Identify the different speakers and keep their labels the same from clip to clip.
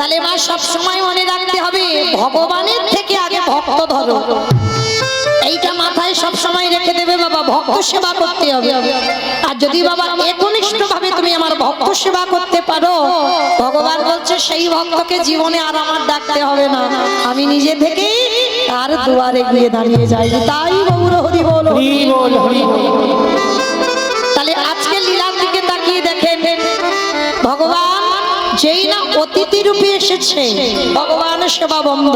Speaker 1: তাহলে মা সব সময় মনে রাখতে হবে ভগবানের থেকে আগে ভক্ত ধরো, এইটা মাথায় সব সময় রেখে দেবে বাবা। ভক্ত সেবা করতে হবে, আর যদি বাবা একনিষ্ঠ ভাবে তুমি আমার ভক্ত সেবা করতে পারো, ভগবান বলছে সেই ভক্তকে জীবনে আর আমার ডাকতে হবে না, আমি নিজে থেকে তার দুয়ারে গিয়ে দাঁড়িয়ে যাই। তাই গৌর হরি বল, হরি বল, হরি বল। তাহলে আজকে লীলার দিকে তাকিয়ে দেখেন, ভগবান যেই না অতিথি রূপে এসেছে, ভগবানের সেবা বন্ধ,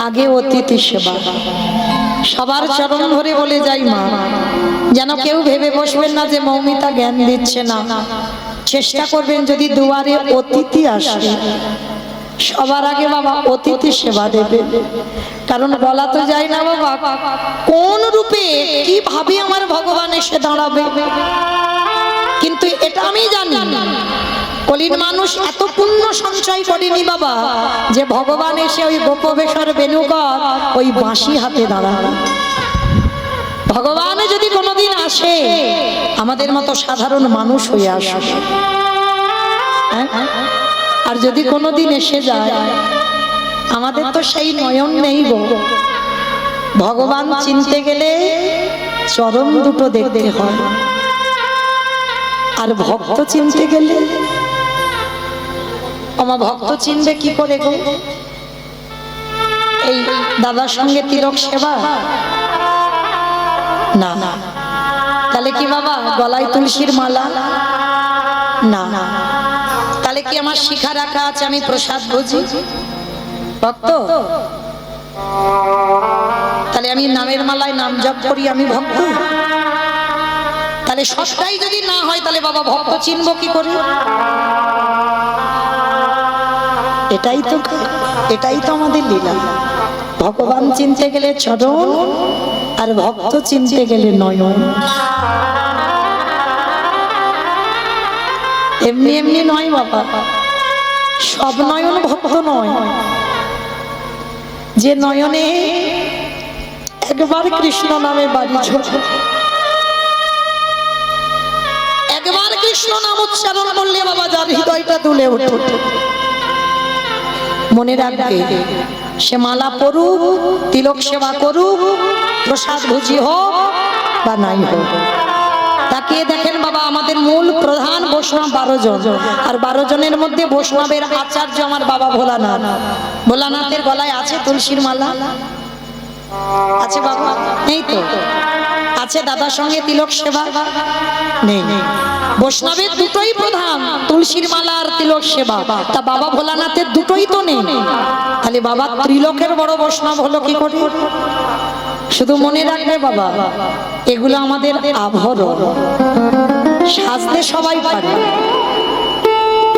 Speaker 1: আগে অতিথি সেবা। সবার চরণ ধরে বলে যাই মা, যেন কেউ ভেবে বসবেন না যে মৌমিতা জ্ঞান দিচ্ছে না। চেষ্টা করবেন যদি দুয়ারে অতিথি আসে, সবার আগে বাবা অতিথি সেবা দেবে। কারণ বলা তো যায় না বাবা কোন রূপে কিভাবে আমার ভগবান এসে দাঁড়াবে, কিন্তু এটা আমি জানি কলির মানুষ এত পুণ্য সঞ্চয় করেনি বাবা যে ভগবান এসে ওই গোপবেশর বেণুকর ওই বাঁশি হাতে দাঁড়াবে। ভগবান যদি কোনোদিন আসে, আমাদের মতো সাধারণ মানুষ হয়ে আসে, আর যদি কোনোদিন এসে যায়, আমাদের তো সেই নয়ন নেই গো। ভগবান চিনতে গেলে চরণ দুটো দেখতে হয়, আর ভক্ত চিনতে গেলে আমার ভক্ত চিনবে কি করে গো? এই দাদার সঙ্গে তিলক সেবা না, তাহলে কি বাবা গলায় তুলসীর মালা না, তাহলে কি আমার শিখা রাখা আছে আমি প্রসাদ বুঝি ভক্ত? তাহলে আমি নামের মালায় নাম জপ করি আমি ভক্ত? তাহলে সবটাই যদি না হয় তাহলে বাবা ভক্ত চিনবো কি করে? এটাই তো আমাদের লীলা। ভগবান চিনতে গেলে চরণ, আর ভক্ত চিনতে গেলে নয়ন। এমনি এমনি নয় বাবা, সব নয়ন ভক্ত নয়। যে নয়নে একবার কৃষ্ণ নামে বাড়ি ছোট, একবার কৃষ্ণ নাম উচ্চারণ করলে বাবা যার হৃদয়টা দুলে ওঠে, মনে রাখবে সে মালা পড়ুক, তিলক সেবা করুক, প্রসাদ ভুজি হোক বা নাই হোক। তাকিয়ে দেখেন বাবা আমাদের মূল প্রধান বৈষ্ণব 12 জন, আর 12 জনের মধ্যে বৈষ্ণবের আচার্য আমার বাবা ভোলানাথ। ভোলানাথের গলায় আছে তুলসীর মালা? আছে বাবা? নেই তো। আছে দাদার সঙ্গে তিলক সেবা? নেই। বৈষ্ণবের দুটোই প্রধান, তুলসীর মালা আর তিলক সেবা। তা বাবা ভোলানাথের দুটোই তো নেই, তাহলে বাবা ত্রিলোকের বড় বৈষ্ণব হলো কি করে? শুধু মনে রাখবে বাবা এগুলো আমাদের আভরণ, সাজতে সবাই পারে।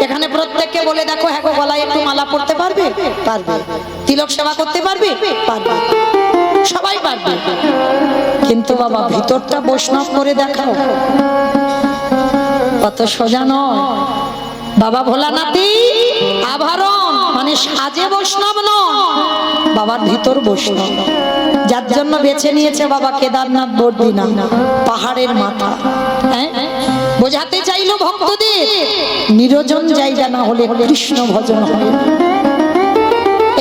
Speaker 1: এখানে প্রত্যেককে বলে দেখো, হ্যাঁ গো গলায় একটু মালা পড়তে পারবে? পারবে। তিলক সেবা করতে পারবে? পারবে, সবাই পারবে। কিন্তু বাবা ভিতরটা বৈষ্ণব করে দেখাও, কত সোজা নয়। বাবা ভোলানাথই আভরণ, মানে সাজে বৈষ্ণব নয়, বাবার ভিতর বৈষ্ণব। যার জন্য বেছে নিয়েছে বাবা কেদারনাথ বদ্রীনাথ, পাহাড়ের মাথা। হ্যাঁ, বোঝাতে চাইলো ভক্তদের নিরজন জায়গা না হলে কৃষ্ণ ভজন হবে।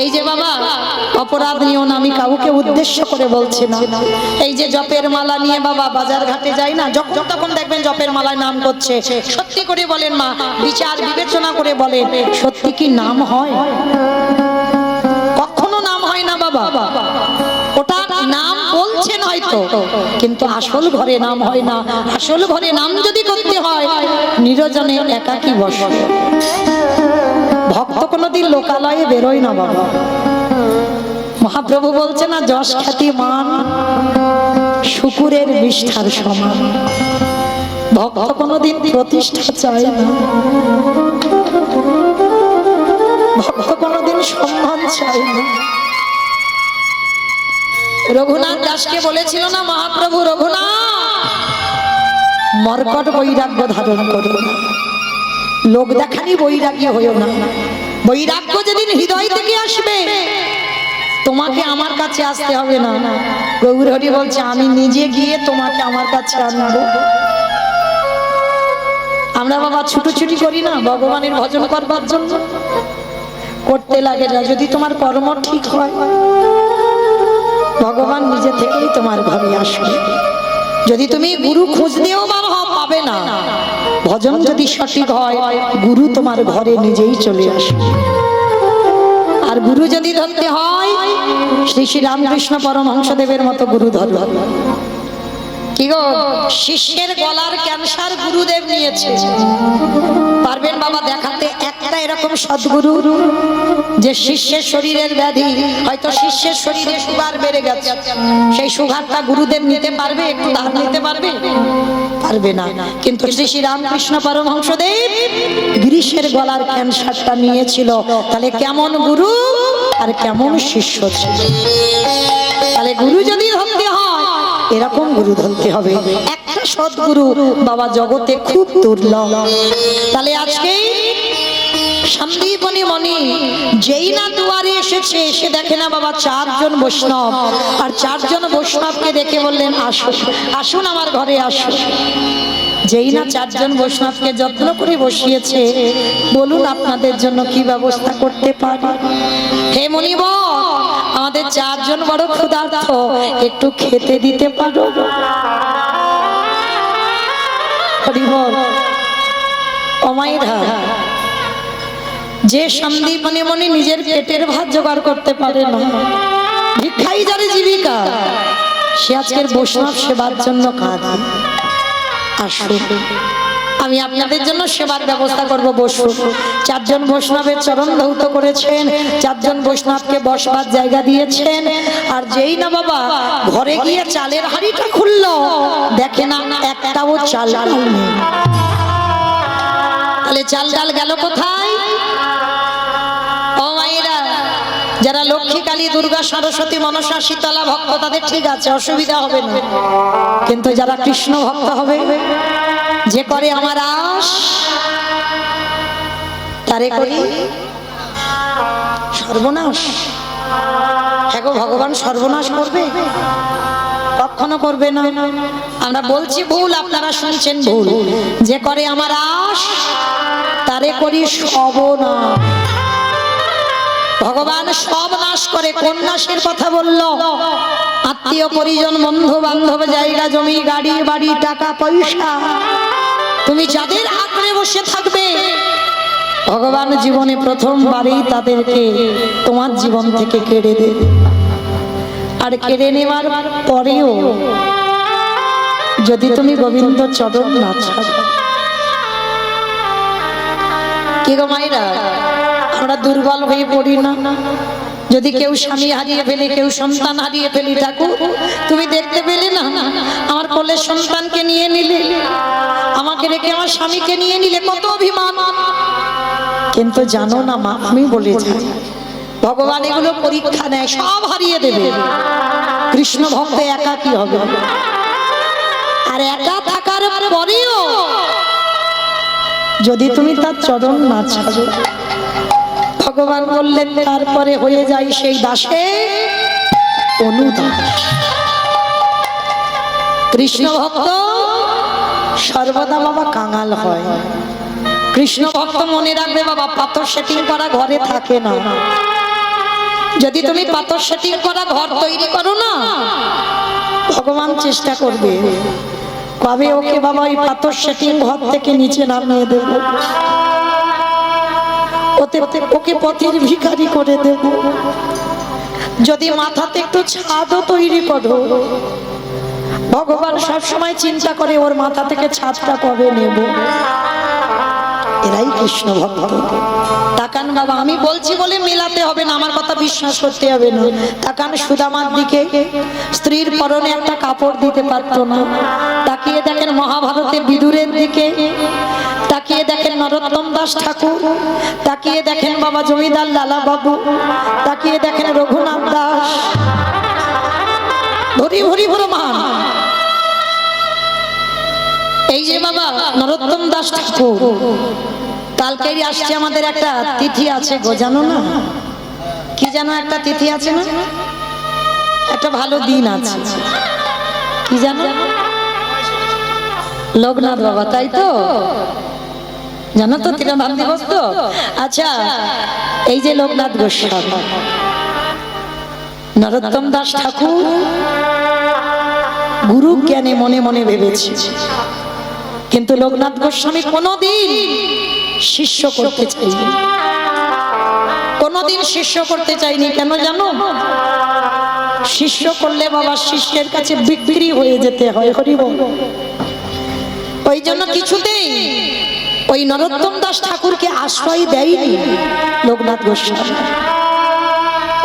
Speaker 1: এই যে বাবা অপরাধ নিও না, আমি কাউকে উদ্দেশ্য করে বলছি না। এই যে জপের মালা নিয়ে বাবা বাজার ঘাটে যায় না, যখন তখন দেখবেন জপের মালায় নাম করছে। সত্যি করে বলেন মা, বিচার বিবেচনা করে বলেন, সত্যি কি নাম হয়? কখনো নাম হয় না বাবা। ওটা নাম বলছেন হয়তো, কিন্তু আসল ঘরে নাম হয় না। আসল ঘরে নাম যদি করতে হয় নিরজনে একাকী বসে। ভক্ত কোনোদিন লোকালয়ে বেরোয় না বাবা। মহাপ্রভু বলছে না, যশ খ্যাতি মান শুকুরের বিষ্ঠার সমান। ভক্ত কোনোদিন প্রতিষ্ঠা চায় না, ভক্ত কোনোদিন সম্মান চায় না। রঘুনাথ দাসকে বলেছিল না মহাপ্রভু, রঘুনাথ মর্কট বৈরাগ্য ধারণ করো না, লোক দেখানি বৈরাগ্য হইও না। বৈরাগ্য যেদিন হৃদয় থেকে আসবে তোমাকে আমার কাছে আসতে হবে না। গৌর হরি বলছে আমি নিজে গিয়ে তোমাকে আমার কাছে আনবো। আমরা বাবা ছুটোছুটি করি না ভগবানের ভজন করবার জন্য, করতে লাগে না। যদি তোমার কর্ম ঠিক হয় ভগবান নিজে থেকেই তোমার ঘরে আসবে। যদি তুমি গুরু খুঁজতেও পাবে না, ভজন যদি সঠিক হয় গুরু তোমার ঘরে নিজেই চলে আসবে। আর গুরু যদি ধরতে হয় শ্রী শ্রী রামকৃষ্ণ পরমহংসদেবের মতো গুরু ধরো। কি গো, শিষ্যের গলার ক্যান্সার গুরুদেব নিয়েছে, পারবেন বাবা দেখাতে একটা এরকম সদ্গুরু যে শিষ্যের শরীরের ব্যাধি, হয়তো শিষ্যের শরীরে সুগার বেড়ে গেছে, সেই সুগারটা গুরুদেব নিতে পারবে? একটু ধার নিতে পারবে? পারবে না। কিন্তু শ্রী শ্রী রামকৃষ্ণ পরমহংসদেব গিরিশের গলার ক্যান্সারটা নিয়েছিল। তাহলে কেমন গুরু আর কেমন শিষ্য ছিল। তাহলে গুরু যদি ধরতে হয় এরকম গুরু ধরতে হবে। একটা সদ্গুরু বাবা জগতে খুব দুর্লভ। তাহলে আজকে সন্দীপনী মণি যেই না দুয়ারে এসেছে, এসে দেখে না বাবা চারজন বৈষ্ণব, আর চারজন বৈষ্ণবকে দেখে বললেন আসুন আসুন আমার ঘরে আসুন। যেই না চারজন বৈষ্ণবকে যত্ন করে বসিয়েছে, বলুন আপনাদের জন্য কি ব্যবস্থা করতে পারি। হে মুনিবর, আমাদের চারজন বড় ক্ষুধার্ত, একটু খেতে দিতে পারো? অমাইরা, যে সন্দীপনী মণি নিজের পেটের ভাত জোগাড় করতে পারে না, ভিক্ষাই যারে জীবিকা, সে আজকের বৈষ্ণব সেবার জন্য কাঁদে। আসুন, আমি আপনাদের জন্য সেবার ব্যবস্থা করব। বসুন। চারজন বৈষ্ণবের চরণ ধৌত করেছেন, চারজন বৈষ্ণবকে বসবার জায়গা দিয়েছেন। আর যেই না বাবা ঘরে গিয়ে চালের হাঁড়িটা খুললো, দেখে না একটাও চাল নেই। তাহলে চাল ডাল গেল কোথায়? ও মায়েরা, যারা লক্ষ্মী, কালী, দুর্গা, সরস্বতী, মনসা, শীতলা ভক্ত তাদের ঠিক আছে, অসুবিধা হবে না। কিন্তু যারা কৃষ্ণ ভক্ত হবে, যে করে আমার আশ তারে করি সর্বনাশ। হ্যাঁ গো, ভগবান সর্বনাশ করবে? কখনো করবে না। আমরা বলছি ভুল, আপনারা শুনছেন ভুল। যে করে আমার আশ তারে করি সর্বনাশ। ভগবান সব নাশ করে। কোন নাশের কথা বলল? আত্মীয় পরিজন, বন্ধু বান্ধব, জায়গা জমি, গাড়ি বাড়ি, টাকা পয়সা, তুমি যাদের আঁকড়ে বসে থাকবে, ভগবান জীবনে প্রথমবারেই তাদেরকে তোমার জীবন থেকে কেড়ে দেবে। আর কেড়ে নেওয়ার পরেও যদি তুমি গোবিন্দ চরণ না ছাড়ো। কি গো মায়েরা, আমরা দুর্বল হয়ে পড়ি না? যদি কেউ স্বামী হারিয়ে ফেলে, কেউ সন্তান হারিয়ে ফেলি, ঠাকুর তুমি দেখতে পেলে না, আমার কোলের সন্তানকে নিয়ে নিলে, আমাকে রেখে আমার স্বামীকে নিয়ে নিলে, কত অভিমান। কিন্তু জানো না মা, আমি বলেছি ভগবান এগুলো পরীক্ষা নেয়, সব হারিয়ে দেবে। কৃষ্ণ ভক্ত একা কি হবে? আর একা থাকার পরেও যদি তুমি তার চরণ না ছাড়ো, ভগবান বললেন তারপরে হয়ে যায় সেই দাসে অনুদাস। কৃষ্ণ ভক্ত সর্বদা বাবা কাঙাল হয়। কৃষ্ণ ভক্ত মনে রাখবে বাবা, পাথর সেটিং করা ঘরে থাকে না। যদি তুমি পাথর সেটিং করা ঘর তৈরি করো না, ভগবান চেষ্টা করবে কবে ওকে বাবা ওই পাথর সেটিং ঘর থেকে নিচে নামিয়ে দেব, ওকে পথের ভিখারি করে দেব। যদি মাথাতে একটু ছাদও তৈরি করো, ভগবান সবসময় চিন্তা করে ওর মাথা থেকে ছাদটা কবে নেব। এরাই কৃষ্ণ ভক্ত। তাকান বাবা, আমি বলছি বলে মেলাতে হবে না, আমার কথা বিশ্বাস করতে হবে না। তাকান সুদামার দিকে, স্ত্রীর পরনে একটা কাপড় দিতে পারতো না। তাকিয়ে দেখেন মহাভারতে বিদুরের দিকে, তাকিয়ে দেখেন নরোত্তম দাস ঠাকুর, তাকিয়ে দেখেন বাবা জমিদার লালা বাবু, তাকিয়ে দেখেন রঘুনাথ দাস, ভরি ভরি ভরি মান। এই যে বাবা নরোত্তম দাস ঠাকুর, কালকেই আসছে আমাদের একটা তিথি আছে গো, জানো না? কি জানো একটা তিথি আছে না? একটা ভালো দিন আছে, কি জানো? লোকনাথ বাবা, তাই তো? জানো তো তীরধাম দিবস তো? আচ্ছা, এই যে লোকনাথ গোস্বামী, নরোত্তম দাস ঠাকুর গুরু জ্ঞানে মনে মনে ভেবেছে, কিন্তু লোকনাথ গোস্বামী কোনোদিন শিষ্য করতে চাইনি, কোনোদিন শিষ্য করতে চাইনি। কেন জানো? শিষ্য করলে বাবা শিষ্যের কাছে বিক্রি হয়ে যেতে হয়। হরি বল। ওই জন্য কিছুতেই ওই নরোত্তম দাস ঠাকুরকে আশ্রয় দেয়নি লোকনাথ গোস্বামী।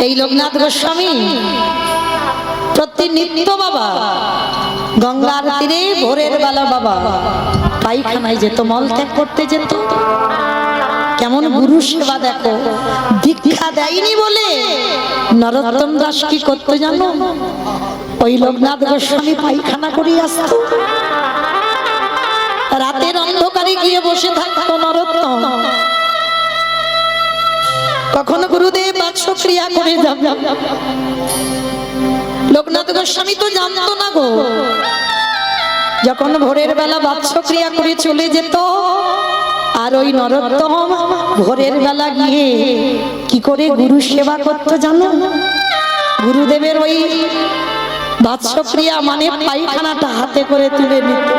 Speaker 1: এই লোকনাথ গোস্বামী প্রতিনিত্য বাবা গঙ্গার তীরে ভোরের বেলা বাবা পায়খানায় যেত, মল ত্যাগ করতে যেত। কেমন গুরু সেবা দেখো। দীক্ষা দেয়নি বলে নরোত্তম দাস কি করতে জানো? ওই লোকনাথ গোস্বামী পায়খানা করিয়ে আসতো, রাতের অন্ধকারে গিয়ে বসে থাকতো নরোত্তম। কখনো গুরুদেব বাৎসক্রিয়া করে যাবে, লোকনাথ গোস্বামী তো জানতো না গো। যখন ভোরের বেলা বাৎসক্রিয়া করে চলে যেত, আর ওই নরোত্তম ভোরের বেলা গিয়ে কি করে গুরু সেবা করতো জানো? গুরুদেবের ওই বাৎসক্রিয়া মানে পায়খানাটা হাতে করে তুলে নিত,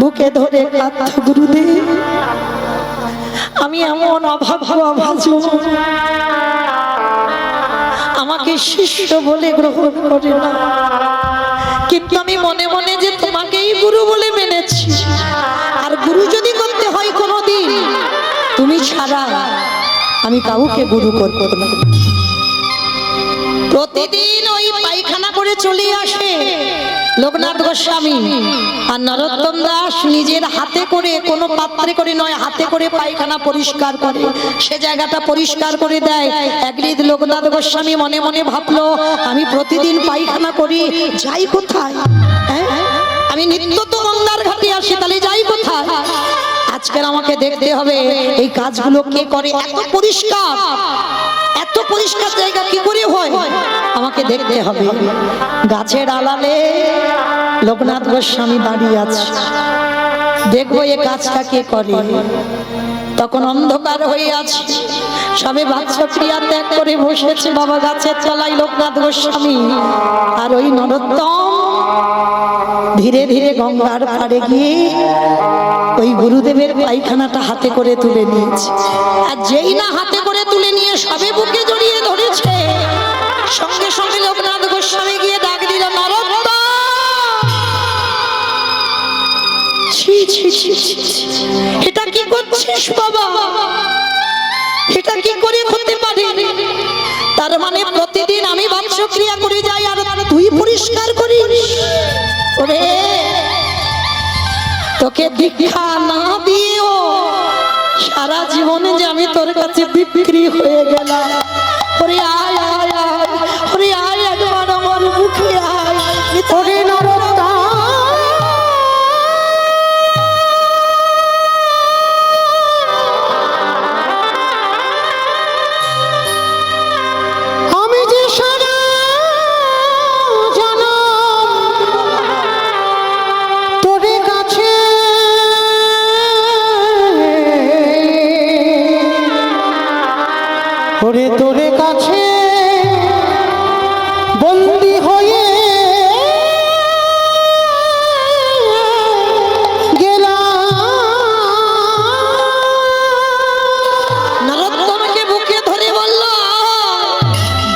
Speaker 1: বুকে ধরে কাঁদত, গুরুদেব আমি এমন অভাজন, আমাকে শিষ্য বলে গ্রহণ করে না, কিন্তু আমি মনে মনে যে তোমাকেই গুরু বলে মেনেছি, আর গুরু যদি করতে হয় কোনোদিন তুমি ছাড়া আমি কাউকে গুরু করব না। প্রতিদিন ওই পায়খানা করে চলে আসে লোকনাথ গোস্বামী, আর নরোত্তম দাস নিজের হাতে করে, কোনো পাত্রে করে নয়, হাতে করে পায়খানা পরিষ্কার করে, সে জায়গাটা পরিষ্কার করে দেয়। একদিন লোকনাথ গোস্বামী মনে মনে ভাবলো, আমি প্রতিদিন পায়খানা করি, যাই কোথায়? হ্যাঁ, আমি নিত্য তো গঙ্গার ঘাটে আসি, তাহলে যাই কোথায়? আজকের আমাকে দেখতে হবে এই কাজগুলো কে করে। এত পরিষ্কার, এত পরিষ্কার জায়গা কি করে হয়, আমাকে দেখতে হবে। গাছের আড়ালে লোকনাথ গোস্বামী দাঁড়িয়ে আছে, দেখবো এ কাজটা কে করে। তখন অন্ধকার হয়ে আছে, সবে বাৎসক্রিয়া ত্যাগ করে বসেছে বাবা গাছের তলায় লোকনাথ গোস্বামী, আর ওই নরোত্তম ধীরে ধীরে গঙ্গার পাড়ে গিয়ে ওই গুরুদেবের পায়খানাটা হাতে করে তুলে নিয়েছে। আর যেই না হাতে করে তুলে নিয়ে সবে বুকে জড়িয়ে ধরেছে, সঙ্গে সঙ্গে লোকনাথ গোস্বামী গিয়ে ডাক দিল, নরোত্তম! ছি ছি ছি ছি, এটা কি করছিস বাবা? এটা কি করে হতে পারে? তার মানে প্রতিদিন আমি বাৎসক্রিয়া করে যাই আর তুই পরিষ্কার করিস? ওরে, তোকে দীক্ষা না দিও সারা জীবনে যে আমি তোর কাছে বিক্রি হয়ে গেলাম। ওরে আয় আয় আয়, ওরে আয় একবার আমার মুখে আয়। ওরে নরোত্তম, আমি যে সারা জানো তোরে কাছে ওরে তোরে কাছে বন্দী হয়ে গেলাম। নরোত্তমকে বুকে ধরে বলল,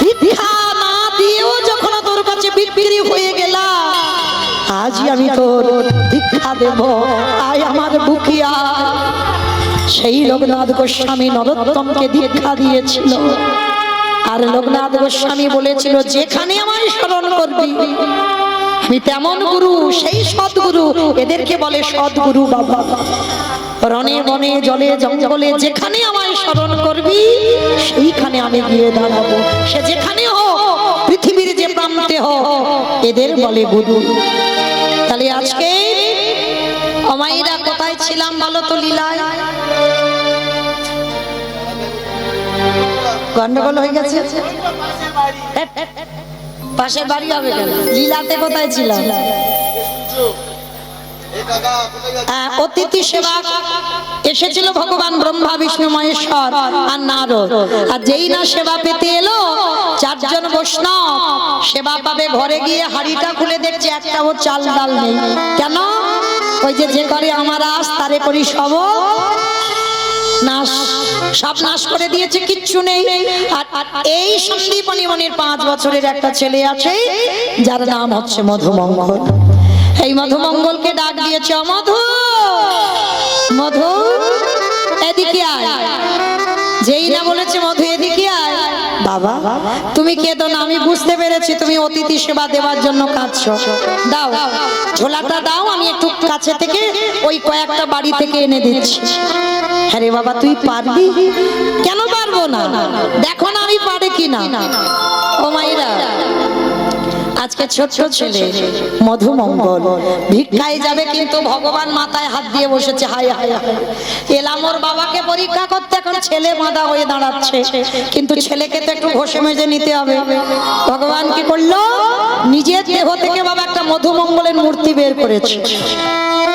Speaker 1: দীক্ষা না দিয়েও যখন তোর কাছে বিক্রি হয়ে গেলাম, আজই আমি তোর দীক্ষা দেব, আয় আমার বুকে আয়। সেই লোকনাথ গোস্বামী নরোত্তমকে দীক্ষা দিয়েছিল, আর লোকনাথ গোস্বামী বলেছিল, যেখানে আমায় স্মরণ করবি আমি তেমন গুরু, সেই সদ্গুরু, এদেরকে বলে সদ্গুরু বাবা। রণে বনে জলে জঙ্গলে যেখানে আমায় স্মরণ করবি সেইখানে আমি গিয়ে দাঁড়াবো, সে যেখানে হোক, পৃথিবীর যে প্রান্তে হোক, এদের বলে গুরু। তাহলে আজকে অমাইরা কোথায় ছিলাম বলো তো? লীলায়। গন্ডগোল হয়ে গেছে, পাশের বাড়ি হবে কেন? লীলাতে কোথায় ছিলাম? অতিথি সেবা এসেছিল ভগবান ব্রহ্মা বিষ্ণু মহেশ্বর আর নারদ, আর যেই না সেবা পেতে এলো চারজন বৈষ্ণব সেবা পাবে, ঘরে গিয়ে হাড়িটা খুলে দেখছে একটাও চাল ডাল নেই। কেন? ওই যে করে আমার আস তারে করি সব নাশ, সব নাশ করে দিয়েছে, কিচ্ছু নেই। আর এই সন্দীপনী মনির 5 বছরের একটা ছেলে আছে যার নাম হচ্ছে মধুমঙ্গল। এই মধুমঙ্গলকে ডাক দিয়েছে, মধু মধু এদিকে আয়। যেই না বলেছে মধু এদিকে আয়, বাবা তুমি কেঁদো না, আমি বুঝতে পেরেছি তুমি অতিথি সেবা দেওয়ার জন্য কাঁদছো, দাও ঝোলাটা দাও, আমি একটু কাছে থেকে ওই কয়েকটা বাড়ি থেকে এনে দিচ্ছি। হ্যাঁ রে বাবা তুই পারবি? কেন পারবো না, দেখো না আমি পারি কিনা। ও মাইরা, আজকে ছোট ছেলে মধুমঙ্গল ভিক্ষায় যাবে, কিন্তু ভগবান মাথায় হাত দিয়ে বসেছে। হায় হায় হায়, এলাম ওর বাবাকে পরীক্ষা করতে, এখন ছেলে মাথা হয়ে দাঁড়াচ্ছে, কিন্তু ছেলেকে তো একটু ঘষে মেজে নিতে হবে। ভগবান কি করলো? নিজের দেহ থেকে বাবা একটা মধুমঙ্গলের মূর্তি বের করেছে।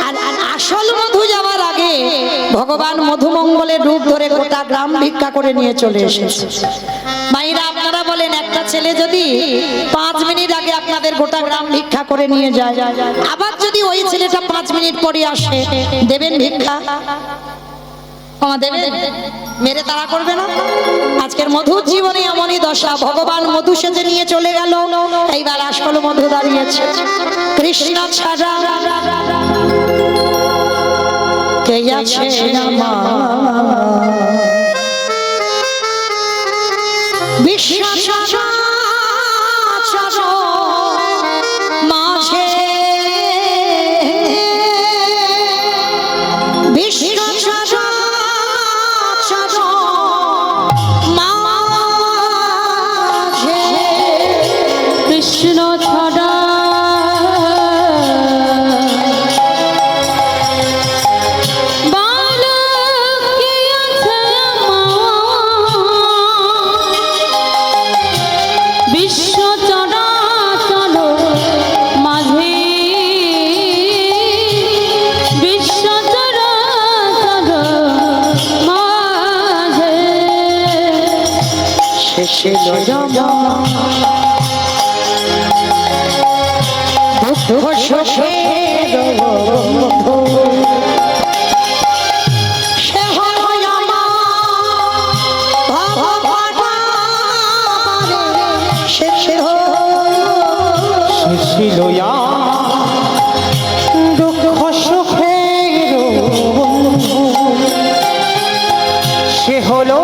Speaker 1: আর আসল মধু যাওয়ার আগে ভগবান মধুমঙ্গলের রূপ ধরে গোটা গ্রাম ভিক্ষা করে নিয়ে চলে এসেছে। মাইরা আপনারা বলেন, একটা ছেলে যদি 5 মিনিট আগে আপনাদের গোটা গ্রাম ভিক্ষা করে নিয়ে যায়, আবার যদি ওই ছেলেটা 5 মিনিট পরে আসে, দেবেন ভিক্ষা? দেবেন? মেরে তাড়া করবে না? আজকের মধুর জীবনে এমনই দশা, ভগবান মধু সেজে নিয়ে চলে গেল, এইবার আসল মধু দাঁড়িয়েছে। কৃষ্ণ ছাড়া কে আছে বিশ্বাস মাঝে, বিশ্বাস মাঝে কৃষ্ণ ছাড়া সে হলো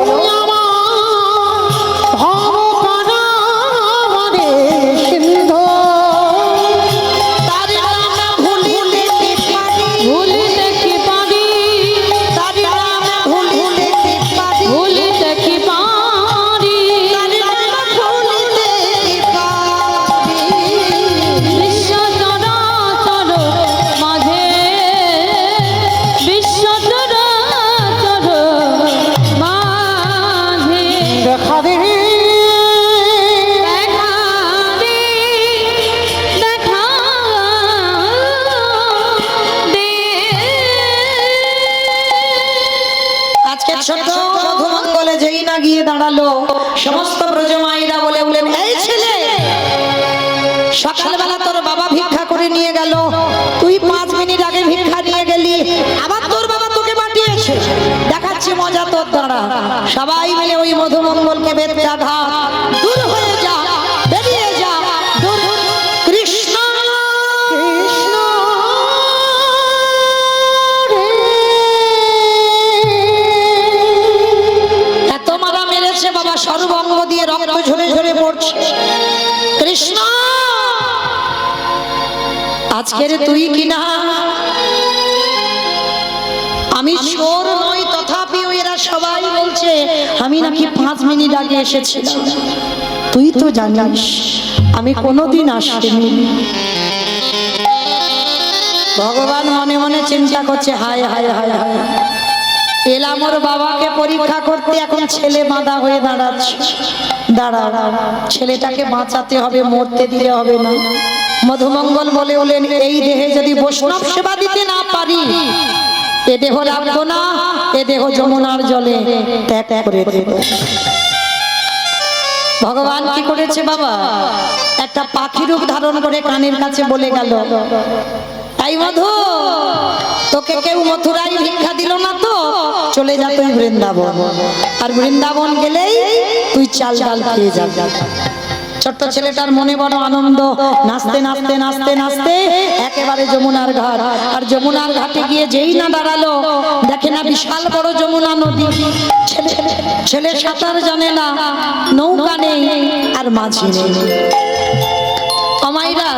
Speaker 1: সমস্ত ব্রজমাইরা বলে উঠলেন, এই ছেলে সকালবেলা তোর বাবা ভিক্ষা করে নিয়ে গেল, তুই 5 মিনিট আগে ভিক্ষা নিয়ে গেলি, আবার তোর বাবা তোকে পাঠিয়েছে, দেখাচ্ছি মজা তোর দ্বারা। সবাই মিলে ওই মধুমঙ্গলকে বেঁধে আঘাত, দূর হয়ে যা, বেরিয়ে যা, দূর। কৃষ্ণ কৃষ্ণ এত মারা মেরেছে বাবা, সর্বঙ্গ দিয়ে রক্ত ঝরে ঝরে পড়ছে। কৃষ্ণ আজকের তুই কিনা, আমি চোর নই, তথাপি এরা সবাই বলছে আমি নাকি 5 মিনিট আগে এসেছিলাম, তুই তো জানিস আমি কোনোদিন আসিনি। ভগবান মনে মনে চিন্তা করছে, হায় হায় হায় হায়, এলাম ওর বাবাকে পরীক্ষা করতে, এখন ছেলে বাঁধা হয়ে দাঁড়াচ্ছে। দাঁড়া, ছেলেটাকে বাঁচাতে হবে, মরতে দিলে হবে না। মধুমঙ্গল বলে বলেন, এই দেহে যদি বৈষ্ণব সেবা দিতে না পারি, এ দেহ রাখবো না, এ দেহ যমুনার জলে ত্যাগ করে দেব। ভগবান কি করেছে বাবা, একটা পাখি রূপ ধারণ করে কানের কাছে বলে গেল, তাই মধু, তোকে কেউ মথুরায় ভিক্ষা দিল না তো, চলে যা তুই বৃন্দাবন, আর বৃন্দাবন গেলেই তুই চাল ডাল খেয়ে যাবি। ছোট্ট ছেলেটার মনে বড় আনন্দ, নাচতে নাচতে নাচতে নাচতে একেবারে যমুনার ঘাট। আর যমুনার ঘাটে গিয়ে যেই না দাঁড়ালো, দেখে না বিশাল বড় যমুনা নদী। ছেলে সাঁতার জানে না, নৌকা নেই আর মাঝি নেই। অমাইরা,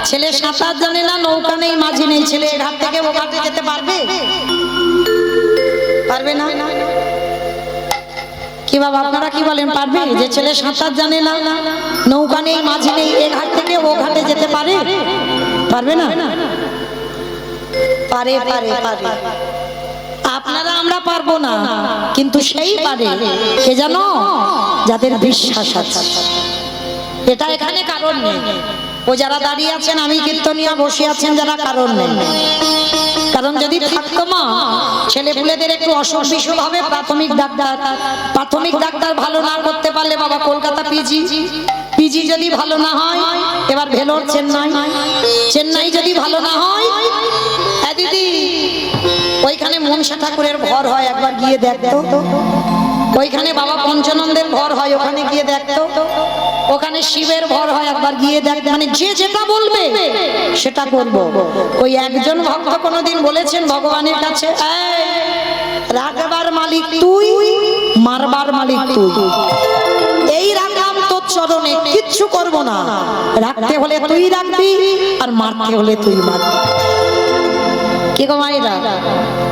Speaker 1: ছেলে সাঁতার জানে না, নৌকা নেই, মাঝি নেই, ছেলে ঘাট থেকে ও ঘাটে যেতে পারবে? পারবে না। কি বাবা আপনারা কি বলেন, পারবে? যে ছেলে সাঁতার জানে না, নৌকা নেই, মাঝি নেই, এ ঘাট থেকে ও ঘাটে যেতে পারে? পারবে না। পারে পারে পারে। আপনারা আমরা পারবো না, কিন্তু সেই পারে। কে জানো? যাদের বিশ্বাস আছে। এটা এখানে কারণ নেই। ও যারা দাঁড়িয়ে আছেন, আমি কীর্তনিয়া বসে আছেন যারা, কারণ নেই। কারণ যদি থাকতো মা, ছেলে পুলেদের একটু অসুখ বিসুখ হবে, প্রাথমিক ডাক্তার ভালো না করতে পারলে বাবা কলকাতা পিজি যদি ভালো না হয়, এবার ভেলোর চেন্নাই যদি ভালো না হয়, হ্যাঁ দিদি, ওইখানে মনসা ঠাকুরের ঘর হয়, একবার গিয়ে দেখতো। ওইখানে বাবা পঞ্চানন্দের ঘর হয়, ওখানে গিয়ে দেখতো। ওখানে শিবের ঘর হয়, একবার গিয়ে দেখ। মানে যে যেটা বলবে সেটা করব। ওই একজন ভক্ত কোনোদিন বলেছেন ভগবানের কাছে, রাখবার মালিক তুই, মারবার মালিক তুই, এই রাখলাম তোর চরণে, কিচ্ছু করব না। রাখতে হলে তুই রাখবি, আর মারতে হলে তুই মারবি। কি গো মায়েরা,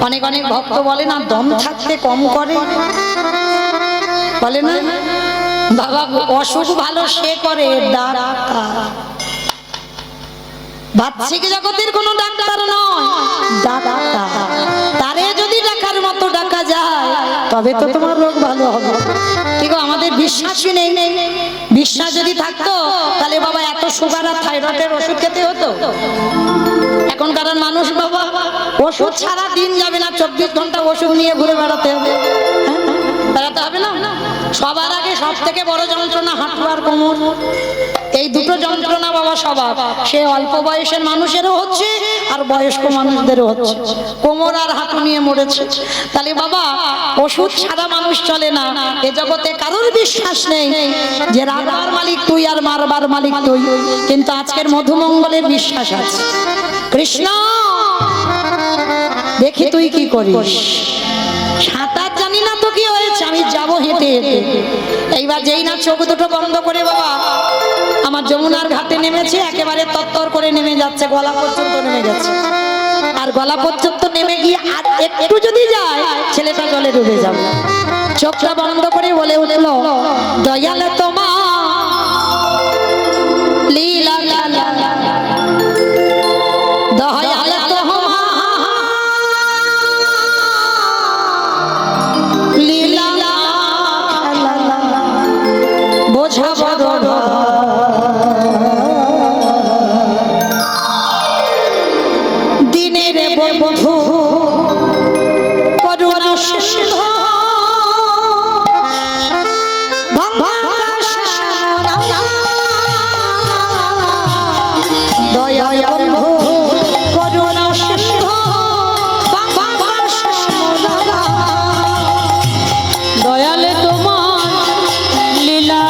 Speaker 1: অনেক অনেক ভক্ত বলে না, দম থাকতে কম করে, বলে না বাবা, অসুখ ভালো সে করে ডাক্তার, বাহ্যিক জগতের কোনো ডাক্তার নয়, ডাক্তার। তারে যদি ডাকার মতো ডাকা যায়, তবে তো তোমার রোগ ভালো হবে। ঠিক, আমাদের বিশ্বাসই নেই। বিশ্বাস যদি থাকতো, তাহলে বাবা এত সুগার আর থাইরয়েডের ওষুধ খেতে হতো? এখনকার মানুষ বাবা ওষুধ ছাড়া দিন যাবে না, 24 ঘন্টা ওষুধ নিয়ে ঘুরে বেড়াতে হবে। বেড়াতে হবে না। সবার আগে সব থেকে বড় যন্ত্রণা হাঁটু আর কোমর, এই দুটো যন্ত্রণা বাবা সবার। সে অল্প বয়সের মানুষেরও হচ্ছে, আর বয়স্ক মানুষদেরও হচ্ছে। কোমর আর হাঁটু নিয়ে মরেছে। তাহলে বাবা ওষুধ ছাড়া মানুষ চলে না। এ জগতে কারোর বিশ্বাস নেই যে রাখবার মালিক তুই আর মারবার মালিক তুই, কিন্তু আজকের মধুমঙ্গলের বিশ্বাস আছে। কৃষ্ণ, দেখি তুই কি করিস। সাঁতার জানি না তো কি হয়েছে, আমি যাবো হেঁটে হেঁটে। এইবার যেই না চোখ দুটো বন্ধ করে বাবা আমার যমুনার ঘাটে নেমেছে, একেবারে তত্তর করে নেমে যাচ্ছে, গলা পর্যন্ত নেমে গেছে। আর গলা পর্যন্ত নেমে গিয়ে আর একটু যদি যায়, ছেলেটা জলে ডুবে যাবে। চোখটা বন্ধ করে বলে উঠল, দয়াল তোমার লীলা, দয়াল তোমার লীলা, বোঝা বড় দিনের বন্ধু করুণা সিন্ধু দয়া বন্ধু করুণা সিন্ধু দয়ালে তোমার লীলা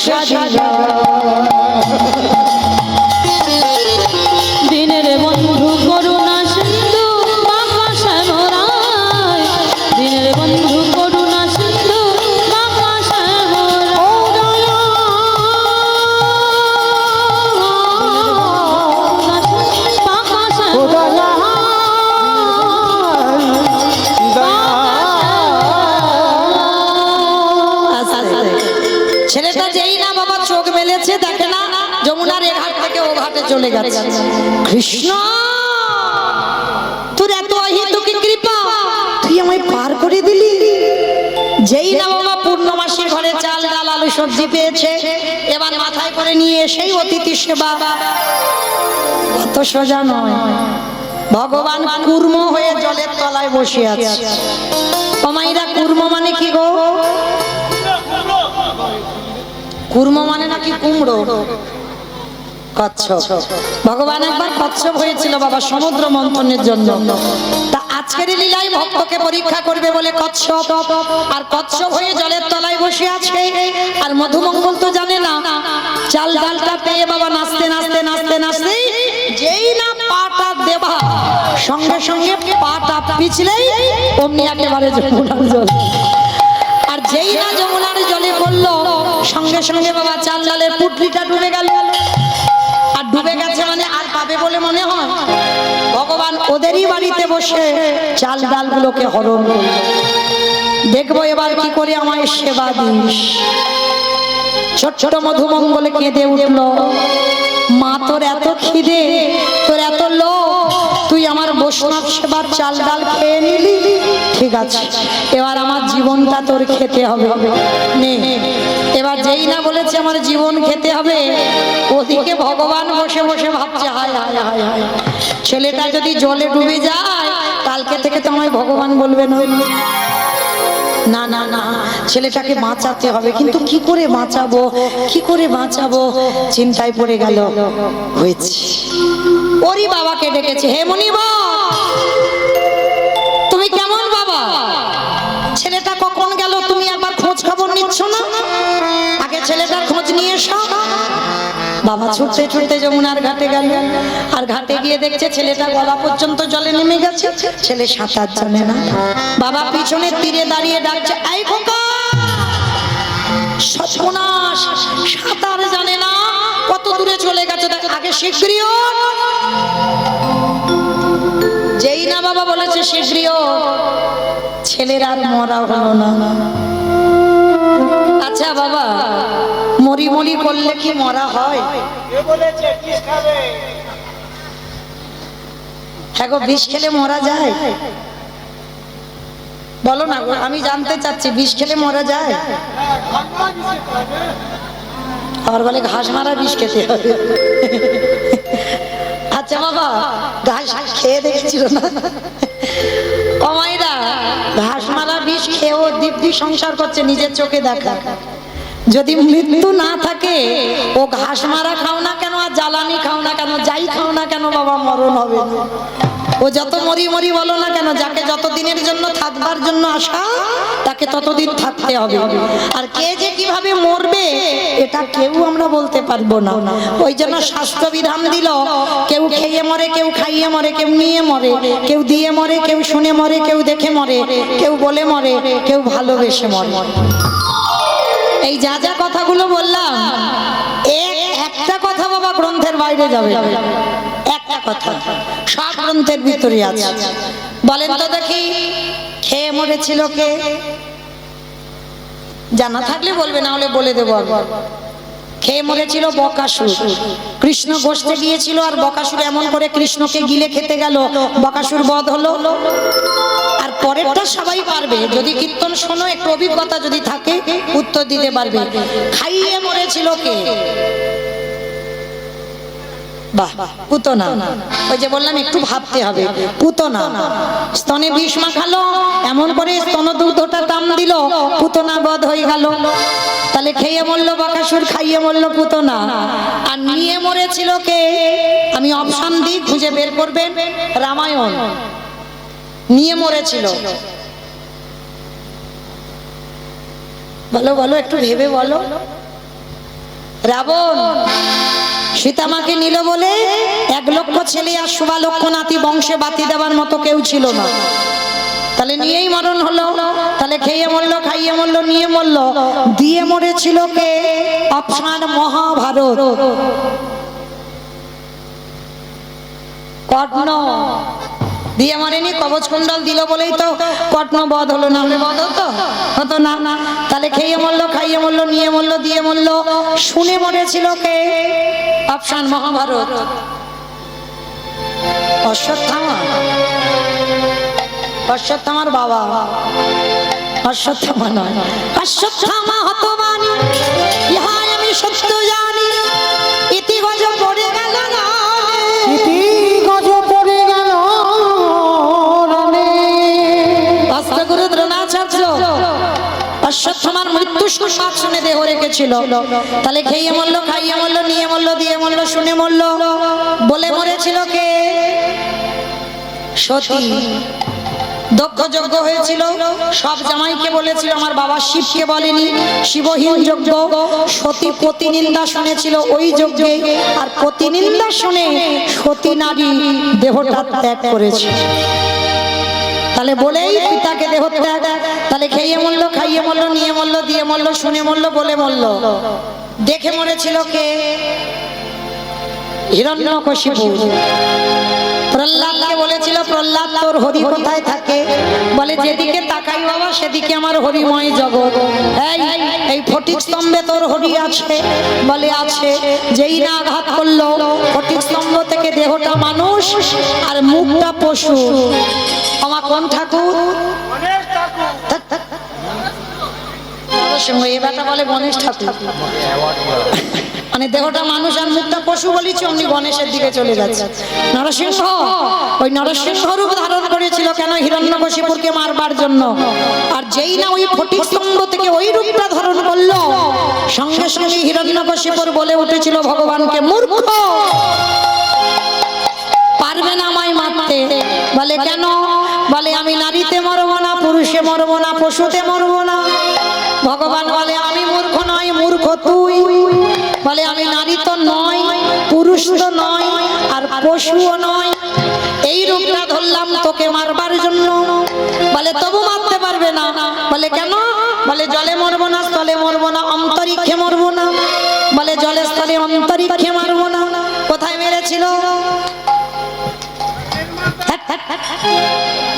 Speaker 1: সাজিয়া
Speaker 2: দিনের বন্ধু করুণা সিন্ধু বাবা শ্যামরায়, দিনের বন্ধু করুণা সিন্ধু বাবা শ্যামরায়। বাবা
Speaker 1: ছেলেটা যেই না বাবা চোখ মেলেছে দেখে না যমুনার এ ঘাট থেকে ও ঘাটে চলে গেছে। কৃষ্ণ তোর এত অহেতুকি কৃপা, তুই আমায় পার করে দিলি। যেই না বাবা পূর্ণমাসীর ঘরে চাল ডাল আলু সবজি পেয়েছে, এবার মাথায় করে নিয়ে সেই অতিথি সেবা। অত সোজা নয়, ভগবান কুর্ম হয়ে জলের তলায় বসে আছে। কমাইরা কুর্ম মানে কি গো? কুর্ম মানে নাকি কুমড়ো, কচ্ছপ। ভগবান একবার কচ্ছপ হয়েছিল বাবা সমুদ্র মন্থনের জন্য। তা আজকের লীলায় ভক্তকে পরীক্ষা করবে বলে কচ্ছপ, আর কচ্ছপ হয়ে জলের তলায় বসে আছে। আর মধুমঙ্গল তো জানে না, চাল ডালটা পেয়ে বাবা নাচতে নাচতে নাচতে নাচতে যেই না পাটা দেবা, সঙ্গে সঙ্গে পাটা পিছলেই অমনি একেবারে যমুনার জল। আর যেই না যমুনার জলে পড়লো, সঙ্গে সঙ্গে বাবা চাল ডালের পুটলিটা ডুবে গেল। আর ডুবে গেছে মানে আর পাবে বলে মনে হয়? ভগবান ওদেরই বাড়িতে বসে চাল ডালগুলোকে হরণ করল। দেখবো এবার কি করে আমায় সেবা দিস। ছোট ছোট মধুমঙ্গলে কেঁদে উঠলো, মা তোর এত খিদে, তোর এত লোভ, তুই আমার বৈষ্ণব সেবার চাল ডাল খেয়ে নিলি, ঠিক আছে এবার আমার জীবনটা তোর খেতে হবে। নে এবার যেই না বলেছে আমার জীবন খেতে হবে, ওদিকে ভগবান বসে বসে ভাবছে হায় হায় হায় হায়, ছেলেটা যদি জলে ডুবে যায় কালকে থেকে তো আমায় ভগবান বলবে না। না না না, ছেলেটাকে বাঁচাতে হবে, কিন্তু কি করে বাঁচাবো, কি করে বাঁচাবো, চিন্তায় পড়ে গেল। হয়েছে, ওরই বাবাকে ডেকেছে, হে মুনিবর তুমি কেমন বাবা? ছেলেটা কখন গেল তুমি একবার খোঁজ খবর নিচ্ছ না? আগে ছেলেটার খোঁজ নিয়ে এসো। বাবা ছুটতে ছুটতে যমুনার ঘাটে গেল, আর ঘাটে গিয়ে দেখছে ছেলেটা গলা পর্যন্ত জলে নেমে গেছে। ছেলে সাঁতার জানে না। বাবা পিছনের তীরে দাঁড়িয়ে ডাকছে, এই খোকা, সর্বনাশ, সাঁতার জানে না, কত দূরে চলে গেছে, আগে শীঘ্রই ওঠ। যেই না বাবা বলেছে শীঘ্রই ওঠ, ছেলের আর মরা হলো না। আচ্ছা বাবা, মরি মরি করলে কি মরা হয়? হ্যাঁ গো, বিষ খেলে মরা যায়? বলো না গো, আমি জানতে চাচ্ছি, বিষ খেলে মরা যায়? আবার বলে ঘাস মারা বিষ খেতে হবে। আচ্ছা বাবা, ঘাস খেয়ে দেখেছিল না? কমাইরা ঘাস মারা বিষ খেয়েও দিব্যি সংসার করছে, নিজের চোখে দেখা। যদি মৃত্যু না থাকে, ও ঘাস মারা খাও না কেন আর জ্বালানি খাও না কেন, যাই খাও না কেন বাবা, মরণ হবে। ও যত মরি মরি বলো না কেন, যাকে যত দিনের জন্য থাকবার জন্য আসা, তাকে ততদিন থাকতে হবে। আর কে যে কিভাবে মরবে এটা কেউ আমরা বলতে পারবো না। ওই জন্য শাস্ত্র বিধান দিল, কেউ খেয়ে মরে, কেউ খাইয়ে মরে, কেউ নিয়ে মরে, কেউ দিয়ে মরে, কেউ শুনে মরে, কেউ দেখে মরে, কেউ বলে মরে, কেউ ভালোবেসে মরে। এই যা যা কথাগুলো বললাম, একটা কথা বাবা গ্রন্থের বাইরে যাবে, একটা কথা সব গ্রন্থের ভিতরে আছে। বলেন তো দেখি, খেয়ে মরেছিল কে? জানা থাকলে বলবে, না হলে বলে দেবো আমি। খেয়ে মরেছিল বকাসুর। কৃষ্ণ গোষ্ঠে গিয়েছিল, আর বকাসুর এমন করে কৃষ্ণকে গিলে খেতে গেল, বকাসুর বধ হলো। আর পরেরটা সবাই পারবে, যদি কীর্তন শোনো, একটু অভিজ্ঞতা যদি থাকে উত্তর দিতে পারবে। খাইয়ে মরেছিল কে? বাহ, পুতনা। ওই যে বললাম একটু ভাবতে হবে, পুতনা। স্তনে বিষ মাখালো, এমন করে স্তন দুগ্ধটা টান দিল, পুতনা বধ হয়ে গেল। তাহলে খেয়ে মরলো বকাসুর, খাইয়ে মরলো পুতনা। আর নিয়ে মরেছিল কে? আমি অপশন দিই, খুঁজে বের করবেন। রামায়ণ নিয়ে মরেছিল। বলো বলো, একটু ভেবে বলো। রাবণ সীতামাকে নিল বলে 1,00,000 ছেলে আর 1,6,00,000 নাতি বংশে বাতি দেওয়ার মতো কেউ ছিল না। তাহলে নিয়েই মরণ হলো। তাহলে খেয়ে মরলো, খাইয়ে মরলো, নিয়ে মরলো। দিয়ে মরেছিল কে? অপশন মহাভারত। কর্ণ দিয়ে মরেনি, কবচ কুণ্ডল দিল বলেই তো কর্ণ বধ হলো, না হলে বধ হতো না। তাহলে খেয়ে মরলো, খাইয়ে মরলো, নিয়ে মরলো, দিয়ে মরলো। শুনে মরেছিল কে? অপশন মহাভারত। অশ্বত্থামা, অশ্বত্থামার বাবা। অশ্বত্থামা নয়, অশ্বত্থামা হতবানি, ইহাই আমি সত্য জানি। ইতি গজ পড়ে গেল না,
Speaker 3: ইতি গজ পড়ে গেল রণে।
Speaker 1: অষ্টগুরু দ্রোণাচার্য অশ্বত্থামার মৃত্যু সংবাদ শুনে দেহ রেখেছিল। তাহলে খেয়ে মরলো, খাইয়ে মরলো, নিয়ে মরলো, দিয়ে মরলো, শুনে মরলো। বলে মরেছিল কে? সতী। দক্ষ যজ্ঞ হয়েছিল, সব জামাইকে বলেছিল, আমার বাবা শিবকে বলেনি। শিবহীন যজ্ঞ। সতী প্রতিনিন্দা শুনেছিল ওই যজ্ঞে, আর প্রতিনিন্দা শুনে সতী নারী দেহটা ত্যাগ করেছে। তাহলে বলেই পিতাকে দেহ ত্যাগ। তাহলে খেয়ে মরলো, খাইয়ে মরলো, নিয়ে মরলো, দিয়ে মরলো, শুনে মরলো, বলে মরলো। দেখে মরেছিল কে? হিরণ্যকশিপু। প্রহ্লাদকে বলেছিল, প্রহ্লাদ তোর হরি কোথায় থাকে? বলে যেদিকে তাকাই বাবা সেদিকে আমার হরিময় জগৎ। এই ফটিক স্তম্ভে তোর হরি আছে? বলে আছে। যেই না আঘাত করলো, ফটিক স্তম্ভ থেকে দেহটা মানুষ আর মুখটা পশু। আমার কোন ঠাকুর? এই ব্যাটা বলে গণেশ ঠাকুর। মানে দেহটা মানুষ আর মুখটা পশু বলেছি, অমনি গণেশের দিকে চলে যাচ্ছে। নরসিংহ, ওই নরসিংহ রূপ ধারণ করেছিল কেন? হিরণ্যকশিপুরকে মারবার জন্য। আর যেই না ওই ফটিক স্তম্ভ থেকে ওই রূপটা ধারণ করলো, সঙ্গে সঙ্গে হিরণ্যকশিপুর বলে উঠেছিল ভগবানকে, মূর্খ, পারবে না আমায় মারতে। বলে কেন? বলে আমি নারীতে মরবো না, পুরুষে মরবো না, পশুতে মরবো না। ভগবান বলে আমি মূর্খ নয়, মূর্খ তুই। বলে আমি নারী তো নয়, পুরুষ তো নয়, আর পশুও নয়। এই রূপটা ধরলাম তোকে মারবার জন্য। বলে তবু মারতে পারবে না। বলে কেন? বলে জলে মরবো না, স্থলে মরবো না, অন্তরিক্ষে মরবো না। বলে জলে, স্থলে, অন্তরিক্ষে মারবো না। কোথায় মেরেছিল?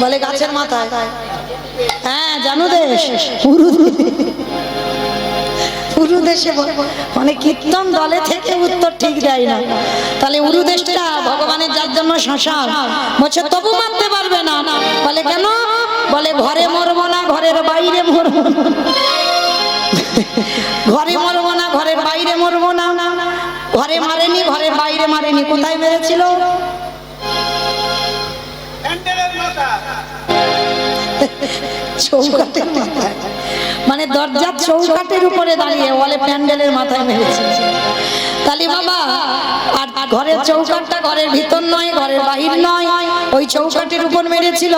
Speaker 1: বলে গাছের মাথায়। হ্যাঁ, জানু দেশ উরুদেশে। মানে কীর্তন দলে থেকে উত্তর ঠিক দেয় না। তাহলে উরুদেশটা ভগবানের যার জন্য শ্মশান। বলছে তবু মারতে পারবে না। বলে কেন? বলে ঘরে মরবো না, ঘরের বাইরে মরবো না। ঘরে মরবো না, ঘরের বাইরে মরবো না। ঘরে মারেনি, ঘরের বাইরে মারেনি। কোথায় মেরেছিল? চৌকাঠের মাথায়। মানে দরজার চৌকাঠের উপরে দাঁড়িয়ে, বলে প্যান্ডেলের মাথায় মেরেছে। তালি বাবা। আর ঘরের চৌকাঠটা ঘরের ভিতর নয়, ঘরের বাহির নয়, ওই চৌকাঠের উপর মেরেছিল।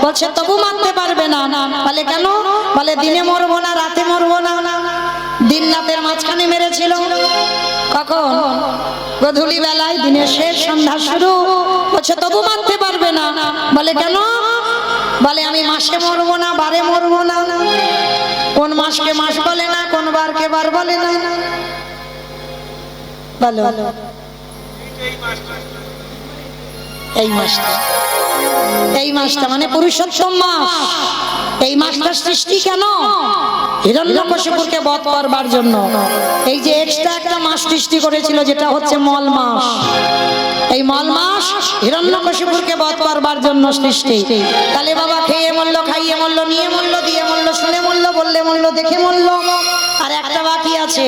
Speaker 1: বলছে তবু মারতে পারবে না। বলে কেন? বলে দিনে মরবো না, রাতে মরবো না। দিন রাতের মাঝখানে মেরেছিল। কখন? গধূলি বেলায়, দিনের শেষ, সন্ধ্যা শুরু। বলছে তবু মারতে পারবে না। বলে কেন? বলে আমি মাসে মরবো না, বারে মরবো না। কোন মাসকে মাস বলে না, কোন বারকে বার বলে না। বলো এই মাসটা মানে পুরুষোত্তম মাস। এই মাসটা সৃষ্টি কেন? হিরণ্যকশিপুরকে বধ করবার জন্য। এই যে এক্সট্রা একটা মাস সৃষ্টি করেছিল, যেটা হচ্ছে মল মাস। এই মল মাস হিরণ্যকশিপুরকে বধ করবার জন্য সৃষ্টি। তাহলে বাবা খেয়ে মরলো, খাইয়ে মরলো, নিয়ে মরলো, দিয়ে মরলো, শুনে মরলো, বললে মরলো, দেখে মরলো। আর একটা বাকি আছে,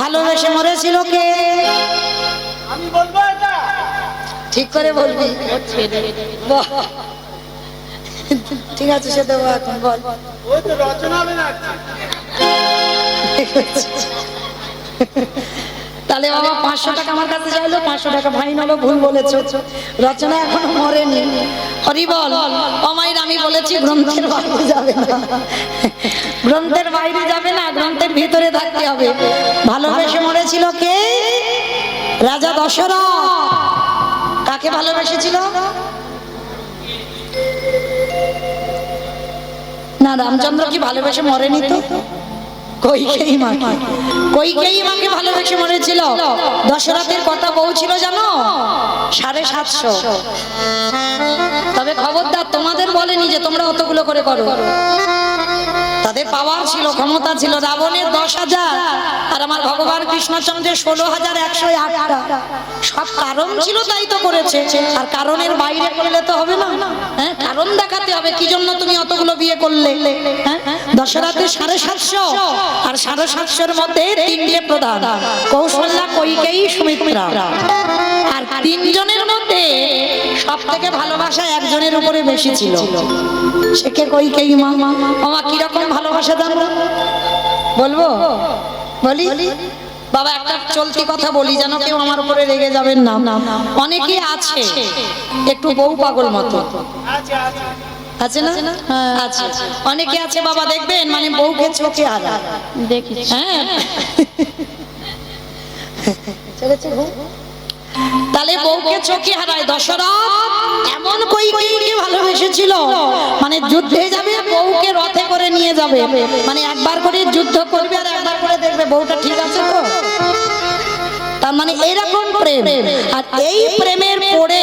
Speaker 1: ভালোবেসে মরেছিল কে?
Speaker 3: আমি বলবো এটা
Speaker 1: ঠিক করে বলবি। বাহ, ঠিক আছে, সে দেবো এখন। বল।
Speaker 3: ওই তো রচনা হবে না।
Speaker 1: তাহলে বাবা 500 টাকা আমার কাছে চাইলো, 500 টাকা ফাইন হলো, ভুল বলেছ। রচনা এখনো মরেনি। হরি বল। অমাইর আমি বলেছি গ্রন্থের বাইরে যাবে না, গ্রন্থের বাইরে যাবে না, গ্রন্থের ভিতরে থাকতে হবে। ভালোবেসে মরেছে। ভালোবেসেছিল কে? রাজা দশরথ। কাকে ভালোবেসেছিল? না, রামচন্দ্র কি ভালোবেসে মরেনি তো? কইকেয়ী মাকে, কইকেয়ী মাকে ভালোবেসে মরেছিল। দশরথের কটা বউ ছিল জানো? 750। তবে খবরদার, তোমাদের বলেনি যে তোমরা অতগুলো করে করো। তাদের পাওয়ার ছিল, ক্ষমতা ছিল। রাবণের 10,000 আর আমার ভগবান কৃষ্ণচন্দ্রের 16,108টা। সব কারণ ছিল, তাই তো করেছে। আর কারণের বাইরে করলে তো হবে না। হ্যাঁ, কারণ দেখাতে হবে কি জন্য তুমি অতগুলো বিয়ে করলে। হ্যাঁ, দশরথের 750 আর 750-এর মধ্যে 3টে প্রধান, কৌশল্যা, কইকেয়ী, সুমিত্রা। আর 3 জনের মধ্যে সব থেকে ভালোবাসা একজনের উপরে বেশি ছিল। সে কে? কইকেয়ী মা। মামা কিরকম ভালোবাসা জানো? বলবো? বলি বাবা, একটা চলতি কথা বলি, যেন কেউ আমার উপরে রেগে যাবেন না। অনেকে আছে একটু বউ পাগল মতো, আছে না? আছে। অনেকে আছে বাবা, দেখবেন মানে বউকে চোখে হারায়।
Speaker 2: দেখি
Speaker 1: হ্যাঁ, তাহলে বউকে চোখে হারায়। দশরথ এমন কইকেয়ীকে ভালোবেসেছিল, মানে যুদ্ধে যাবে বউকে রথে করে নিয়ে যাবে, মানে একবার করে যুদ্ধ করবে আর একবার করে দেখবে বউটা ঠিক আছে তো। তার মানে এরকম প্রেম। আর এই প্রেমের পরে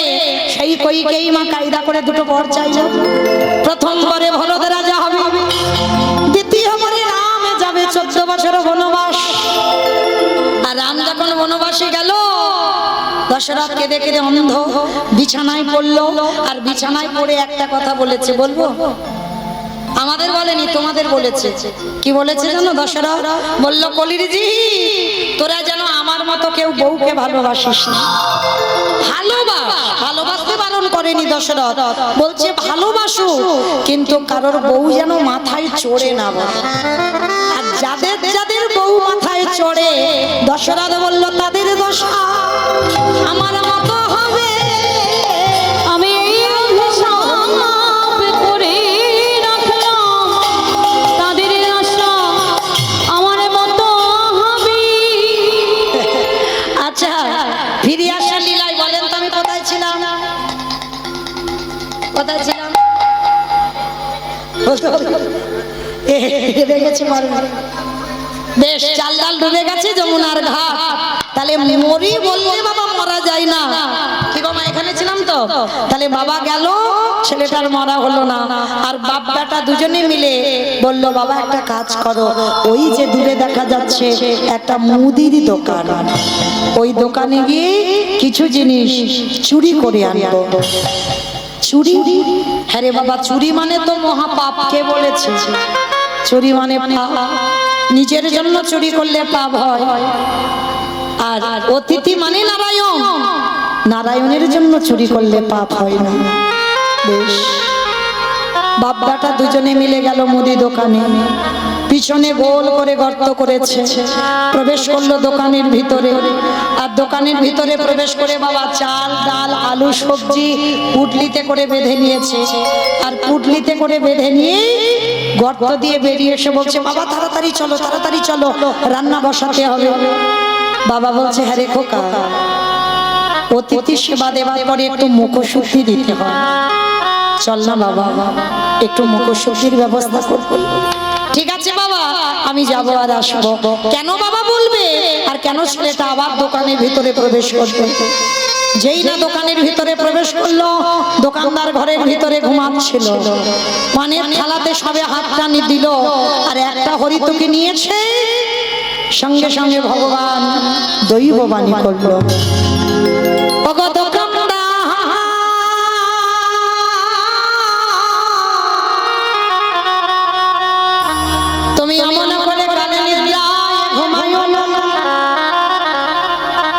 Speaker 1: সেই কইকেয়ী মা কায়দা করে দুটো বর চাইল। প্রথম বরে ভরত রাজা হবে, দ্বিতীয় বরে রাম যাবে 14 বছর বনবাস। আর রাম যখন বনবাসে গেল, দশরথ কেঁদে কেঁদে অন্ধ বিছানায় পড়লো। আর বিছানায় পড়ে একটা কথা বলেছে, বলবো? আমাদের বলেনি, তোমাদের বলেছে। কি বলেছে জানো? দশরথ বলল, কলিরজি, তোরা যেন আমার মতো কেউ বউকে ভালোবাসিস না। ভালোবাসতে বারণ করেনি দশরথ, বলছে ভালোবাসো, কিন্তু কারোর বউ যেন মাথায় চড়ে না বলে। আর যাদের যাদের বউ মাথায় চড়ে, দশরথ বলল তাদের দশা আমার মতো হবে।
Speaker 2: আমি এই অভিশাপ করে রাখলাম, তাদের আশা আমার মতো হবে।
Speaker 1: আচ্ছা, ফিরে আসা লীলায় বলেন তো আমি কোথায় ছিলাম? কোথায় ছিলাম? বেশ, চাল ডাল ডুবে গেছে যমুনার ঘাট। তাহলে মরি বললে বাবা মরা যায় না। কি গো মা, এখানে ছিলাম তো। তাহলে বাবা গেল, ছেলেটার মরা হলো না। আর বাপ বেটা দুজনে মিলে বলল, বাবা একটা কাজ করো, ওই যে দূরে দেখা যাচ্ছে একটা মুদির দোকান, ওই দোকানে গিয়ে কিছু জিনিস চুরি করে আনবো। চুরি? হ্যাঁ রে বাবা, চুরি মানে তো মহা পাপ। কে বলেছে? চুরি মানে পাপ। নিজের জন্য চুরি করলে পাপ হয়। আর অতিথি মানে নারায়ণ, নারায়ণের জন্য চুরি করলে পাপ হয় না। বেশ, বাপ বেটা দুজনে মিলে গেল মুদি দোকানে। পিছনে গোল করে গর্ত করেছে, প্রবেশ করলো দোকানের ভিতরে। আর দোকানের ভিতরে প্রবেশ করে বাবা চাল ডাল আলু সবজি পুটলিতে করে বেঁধে নিয়েছে। আর পুটলিতে করে বেঁধে নিয়ে গর্ত দিয়ে বেরিয়ে এসে বলছে, বাবা তাড়াতাড়ি চলো, তাড়াতাড়ি চলো, রান্না বসাতে হবে। বাবা বলছে, হ্যাঁ রে খোকা, অতিথি সেবা দেওয়ার পরে একটু মুখশুদ্ধি দিতে হয়। চল না বাবা, একটু মুখশুদ্ধির ব্যবস্থা করবো। ঠিক আছে বাবা, আমি যাবো আর আসবো। কেন বাবা বলবে? আর কেন ছেলেটা আবার দোকানের ভিতরে প্রবেশ করবে? যেই না দোকানের ভিতরে প্রবেশ করলো, দোকানদার ঘরের ভিতরে ঘুমাচ্ছিল। মানে থালাতে সবে হাত টানি দিল, আর একটা হরিতকি নিয়েছে। সঙ্গে সঙ্গে ভগবান দৈব বাণী করলো, ওগো দোকানদার, তুমি এমন করে কানে নিয়ে ঘুমাইও না,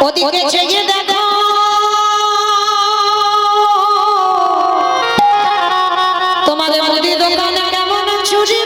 Speaker 1: ওদিকে চেয়ে দেখো তোমার মুদি দোকানে কেমন চুরি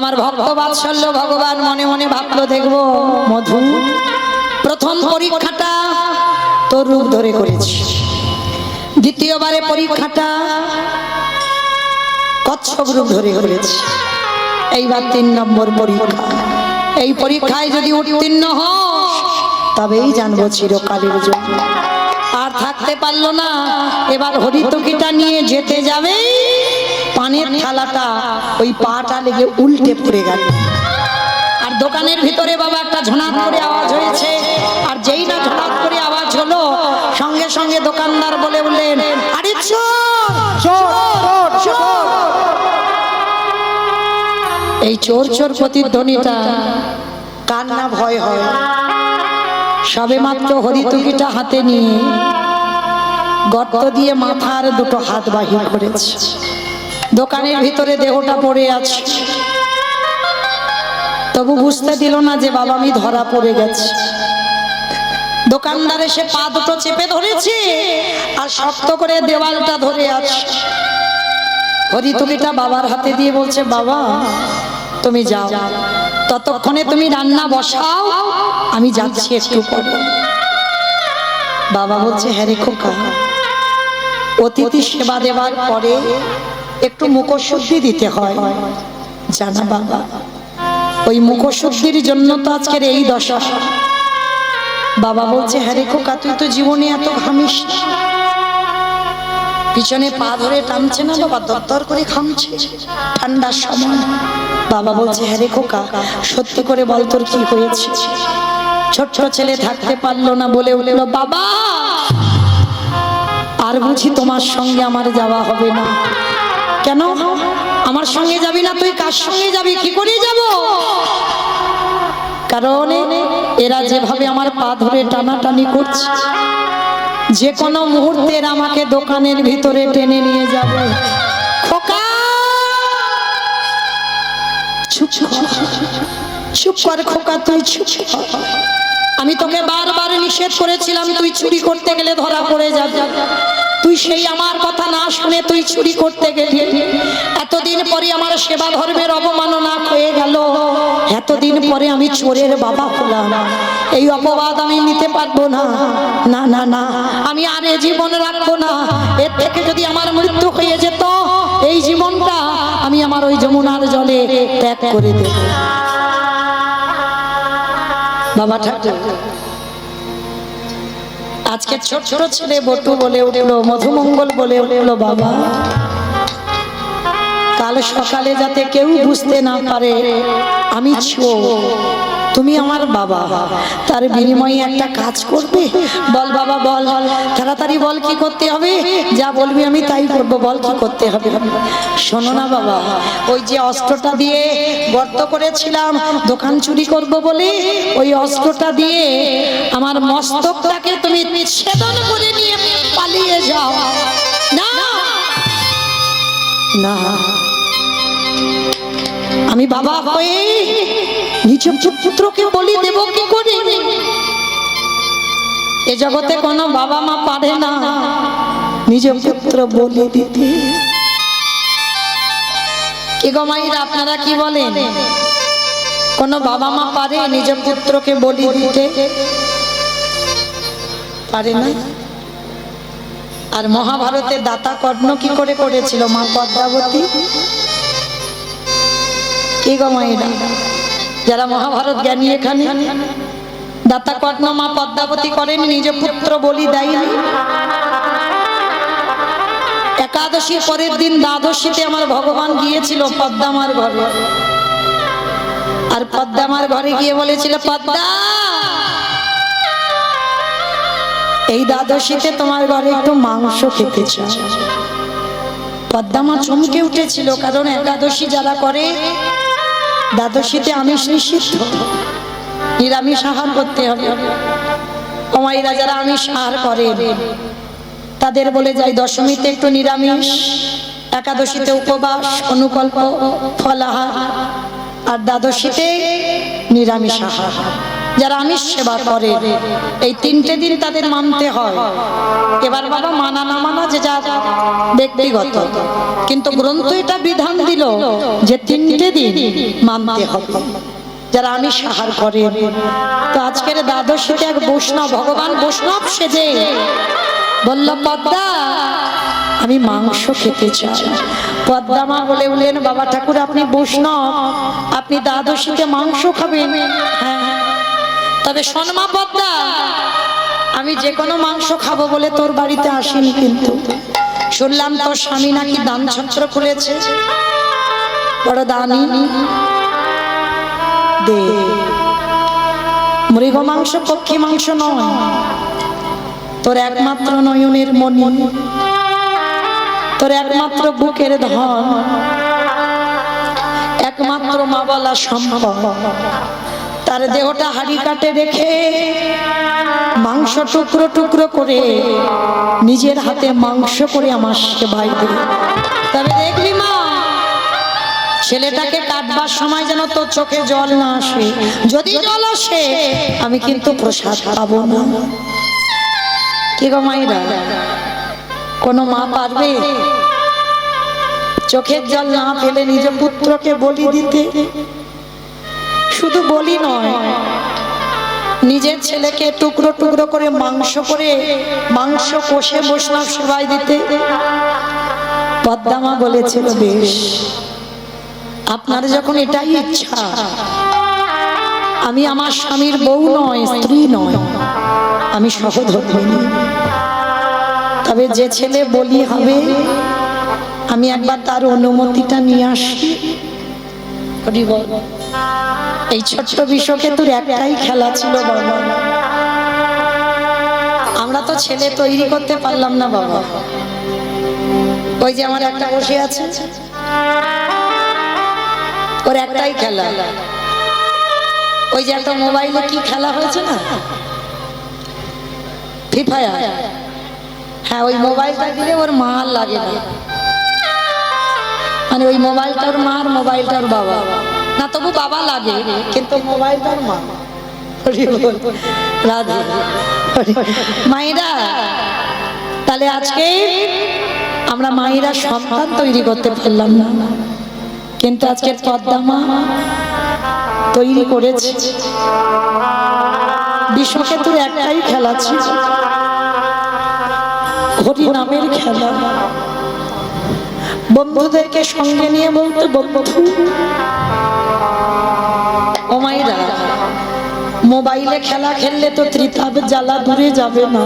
Speaker 1: আমার ভক্ত বাৎসল্য ভগবান মনে মনে ভাবলো, দেখবো মধু প্রথম পরীক্ষাটা তোর রূপ ধরে করেছি, দ্বিতীয়বারে পরীক্ষাটা কচ্ছপ রূপ ধরে করেছি, এইবার 3 নম্বর পরীক্ষা। এই পরীক্ষায় যদি উত্তীর্ণ হস তবেই জানবো চিরকালের জন্য। আর থাকতে পারলো না, এবার হরিতকিটা নিয়ে যেতে যাবে, পানের থালাটা ওই পাটা লেগে উল্টে পড়ে গেল। আর দোকানের ভিতরে বাবা একটা ঝনাত করে আওয়াজ হয়েছে, আর যেই না ঝনাত করে আওয়াজ হলো, সঙ্গে সঙ্গে দোকানদার বলে বললেন, আরে চোর চোর চোর। এই চোর চোর প্রতিধ্বনিটা কার না ভয় হয়। সবে মাত্র হরিতকিটা হাতে নিয়ে গর্ত দিয়ে মাথার দুটো হাত বাহির করেছে, দোকানের ভিতরে দেহটা পড়ে আছে, তবু বুঝতে দিল না যে বাবা আমি ধরা পড়ে গেছে। দোকানদার এসে পা দুটো চেপে ধরেছে আর শক্ত করে দেওয়ালটা ধরে আছে। হরিতকিটা বাবার হাতে দিয়ে বলছে, বাবা তুমি যাও, ততক্ষণে তুমি রান্না বসাও, আমি যাচ্ছি একটু পরে। বাবা বলছে, হ্যাঁ রে খোকা, অতিথি সেবা দেওয়ার পরে একটু মুখশুদ্ধি দিতে হয় জানা বাবা, ওই মুখশুদ্ধির জন্য তো আজকের এই দশা। বাবা বলছে, হ্যাঁ রে খোকা, তুই তো জীবনে এত ঘামিস, পিছনে পা ধরে টানছে না বাবা, দরদর করে ঘামছে ঠান্ডার সময়। বাবা বলছে, হ্যাঁ রে খোকা, সত্যি করে বল তোর কি হয়েছে। ছোট্ট ছেলে থাকতে পারলো না, বলে উঠল, বাবা আর বুঝি তোমার সঙ্গে আমার যাওয়া হবে না। কেন আমার সঙ্গে যাবি না? তুই কার সঙ্গে যাবি? কি করে যাব? কারণ এরা যেভাবে আমার পা ধরে টানাটানি করছে, যে কোনো মুহূর্তে এরা আমাকে দোকানের ভিতরে টেনে নিয়ে যাবে। খোকা চুপ চুপ কর খোকা, তুই চুপ কর। আমি তোকে বারবার নিষেধ করেছিলাম, তুই চুরি করতে গেলে ধরা পড়ে যাবে। তুই সেই আমার কথা না শুনে তুই চুরি করতে গেলি। এতদিন পরে আমার সেবা ধর্মের অবমাননা হয়ে গেল, এতদিন পরে আমি চোরের বাবা হলাম, এই অপবাদ আমি নিতে পারবো না। না না না, আমি আর এ জীবন রাখবো না। এর থেকে যদি আমার মৃত্যু হয়ে যেত, এই জীবনটা আমি আমার ওই যমুনার জলে ত্যাগ করে দেব। বাবা ঠাকুর আজকে ছোট ছোট ছেলে বটু বলে উঠলো, মধুমঙ্গল বলে উঠলো, বাবা কাল সকালে যাতে কেউ বুঝতে না পারে আমি চোর, তুমি আমার বাবা, তার বিনিময়ে একটা কাজ করবে। বল বাবা বল, তাড়াতাড়ি বল কি করতে হবে। যা বলবি আমি তাই করবো, বল কি করতে হবে। শোনো না বাবা, ওই যে অস্ত্রটা দিয়ে গর্ত করেছিলাম দোকান চুরি করব বলে, ওই অস্ত্রটা দিয়ে আমার মস্তকটাকে তুমি ছেদন করে নিয়ে পালিয়ে যাও। না না, আমি বাবা হয়ে নিজের পুত্রকে বলি দেব কি করে? এ জগতে কোনো বাবা মা পারে না নিজের পুত্র বলি দিতে। কি গো মাইরা, আপনারা কি বলেন? কোনো বাবা মা পারে নিজের পুত্রকে বলি দিতে? পারে না। আর মহাভারতের দাতা কর্ণ কি করে করেছিল? মা পদ্মাবতী। কি গো মাইরা, যারা মহাভারত জ্ঞানী এখানে, দাতা কর্ণ মা পদ্মাবতী করেন, নিজ পুত্র বলি দেয়নি। একাদশীর পরের দিন দ্বাদশীতে আমার ভগবান গিয়েছিল পদ্মামার ঘরে, আর পদ্মামার ঘরে গিয়ে বলেছিল, পদ্মা এই দ্বাদশীতে তোমার ঘরে একটু মাংস খেতে চাই। পদ্মামা চমকে উঠেছিল, কারণ একাদশী যারা করে দ্বাদশীতে আমিষ নিষিদ্ধ, নিরামিষ আহার করতে হবে। অমাইরা যারা আমিষ আহার করে তাদের বলে যায় দশমীতে একটু নিরামিষ, একাদশীতে উপবাস অনুকল্প ফলাহার, আর দ্বাদশীতে নিরামিষ আহার। যারা আমিষ সেবা করে এই 3টে দিন তাদের মানতে হয়। এবার বাবা মানা না মানা যে যা ব্যক্তিগত, কিন্তু গ্রন্থ এটা বিধান দিল যে 3টে দিন মানতে হবে যারা আমিষ আহার করে। তো আজকের দ্বাদশীতে এক বৈষ্ণব, ভগবান বৈষ্ণব সেজে বলল, পদ্মা আমি মাংস খেতে চাই। পদ্মা মা বলে উঠলেন, বাবা ঠাকুর আপনি বৈষ্ণব, আপনি দ্বাদশীতে মাংস খাবেন? হ্যাঁ, তবে শোন মা পদ্মা, আমি যে কোনো মাংস খাবো বলে তোর বাড়িতে আসিনি, কিন্তু শুনলাম তোর স্বামী নাকি দান ছত্র খুলেছে, বড় দানি, দে। মৃগ মাংস পক্ষী মাংস নয়, তোর একমাত্র নয়নের মনি, তোর একমাত্র বুকের ধন, একমাত্র মা বলা সম্ভব, তার দেহটা হাড়ি কাটে রেখে মাংস টুকরো টুকরো করে নিজের হাতে মাংস করে আমার সেবাই দিল। তবে দেখবি মা, ছেলেটাকে কাটবার সময় যেন তোর চোখে জল না আসে, যদি জল আসে আমি কিন্তু প্রসাদ পাবো না। কি গো মায়েরা, কোনো মা পারবে চোখের জল না ফেলে নিজ পুত্রকে বলি দিতে? শুধু বলি নয়, নিজের ছেলেকে টুকরো টুকরো করে মাংস কষে বৈষ্ণব সেবায় দিতে? পদ্মা মা বলেছিল, বেশ, আপনার যখন এটাই ইচ্ছা, আমি আমার স্বামীর বউ নয়, স্ত্রী নয়, আমি সহধর্মিণী, তবে যে ছেলে বলি হবে আমি একবার তার অনুমতিটা নিয়ে আসি। এই ছোট্ট বিশ্বকেতুর একটাই খেলা ছিল বাবা, আমরা তো ছেলে তৈরি করতে পারলাম না বাবা। ওই যে আমার একটা বসে আছে, ওর একটাই খেলা, ওই যে একটা মোবাইলে কি খেলা হয়েছে না, ফ্রি ফায়ার, হ্যাঁ ওই মোবাইলটা দিলে ওর মা আর লাগে না, মানে ওই মোবাইলটার মা আর মোবাইলটার বাবা না, তবু বাবা লাগে কিন্তু মোবাইলটার মা। রাধে মায়েরা, তাহলে আজকে আমরা মায়েরা সন্তান তৈরি করতে পারলাম না, কিন্তু আজকের পদ্মা মা তৈরি করেছে। বিশ্বকেতুর একটাই খেলা ছিল, হরি নামের খেলা। বন্ধুদেরকে সঙ্গে নিয়ে বলতে, বন্ধু ও মায়েরা, মোবাইলে খেলা খেললে তো ত্রিতাপ জ্বালা দূরে যাবে না,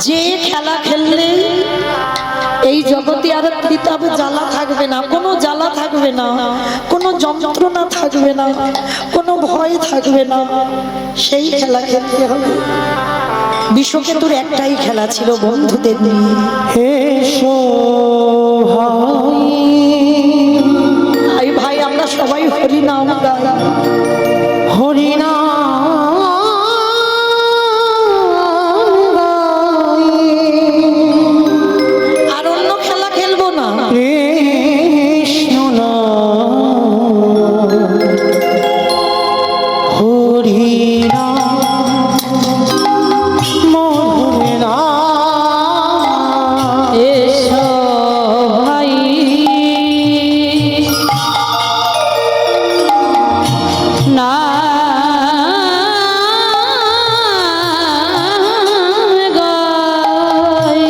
Speaker 1: যে খেলা খেললে এই জগতে আর ত্রিতাপ জ্বালা থাকবে না, কোনো জ্বালা থাকবে না, কোনো যন্ত্রণা থাকবে না, কোনো ভয় থাকবে না, সেই খেলা খেলতে হবে। বিশ্বকেতুর একটাই খেলা ছিল বন্ধুদের নিয়ে।
Speaker 3: এসো ভাই,
Speaker 1: ভাই আমরা সবাই হরি নাম গাই,
Speaker 3: হরি নাম
Speaker 1: আর অন্য খেলা খেলবো না।
Speaker 3: কৃষ্ণ নাম, হরি নাম, মধুর নাম।
Speaker 2: এসো ভাই, নাম গাই,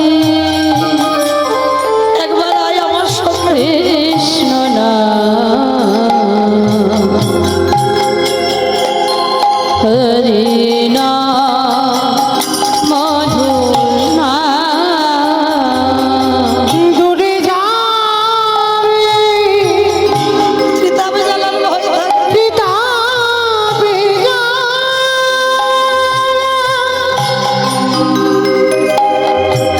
Speaker 1: একবার আয় আমার সঙ্গে।
Speaker 2: কৃষ্ণ নাম, হরি নাম, মধুর নাম।
Speaker 3: দূরে যাবে
Speaker 1: ত্রিতাপে জ্বালার ভয় থাকে।
Speaker 3: পিতাবে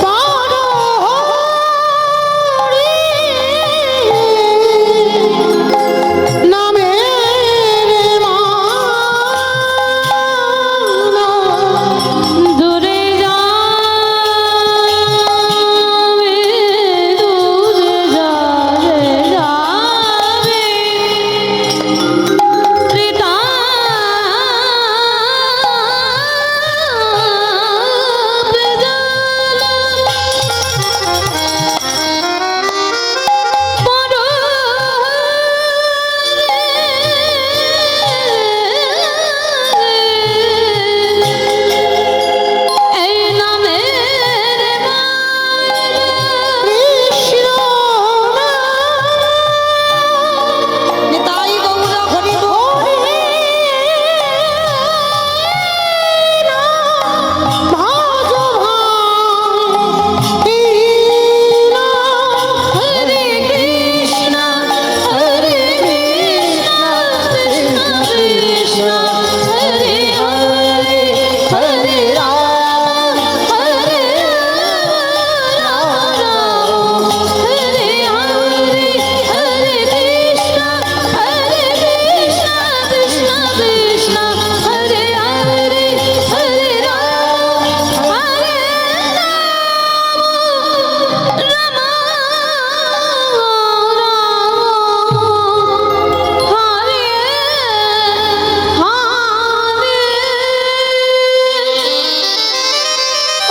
Speaker 3: পারো হরি নামের মা।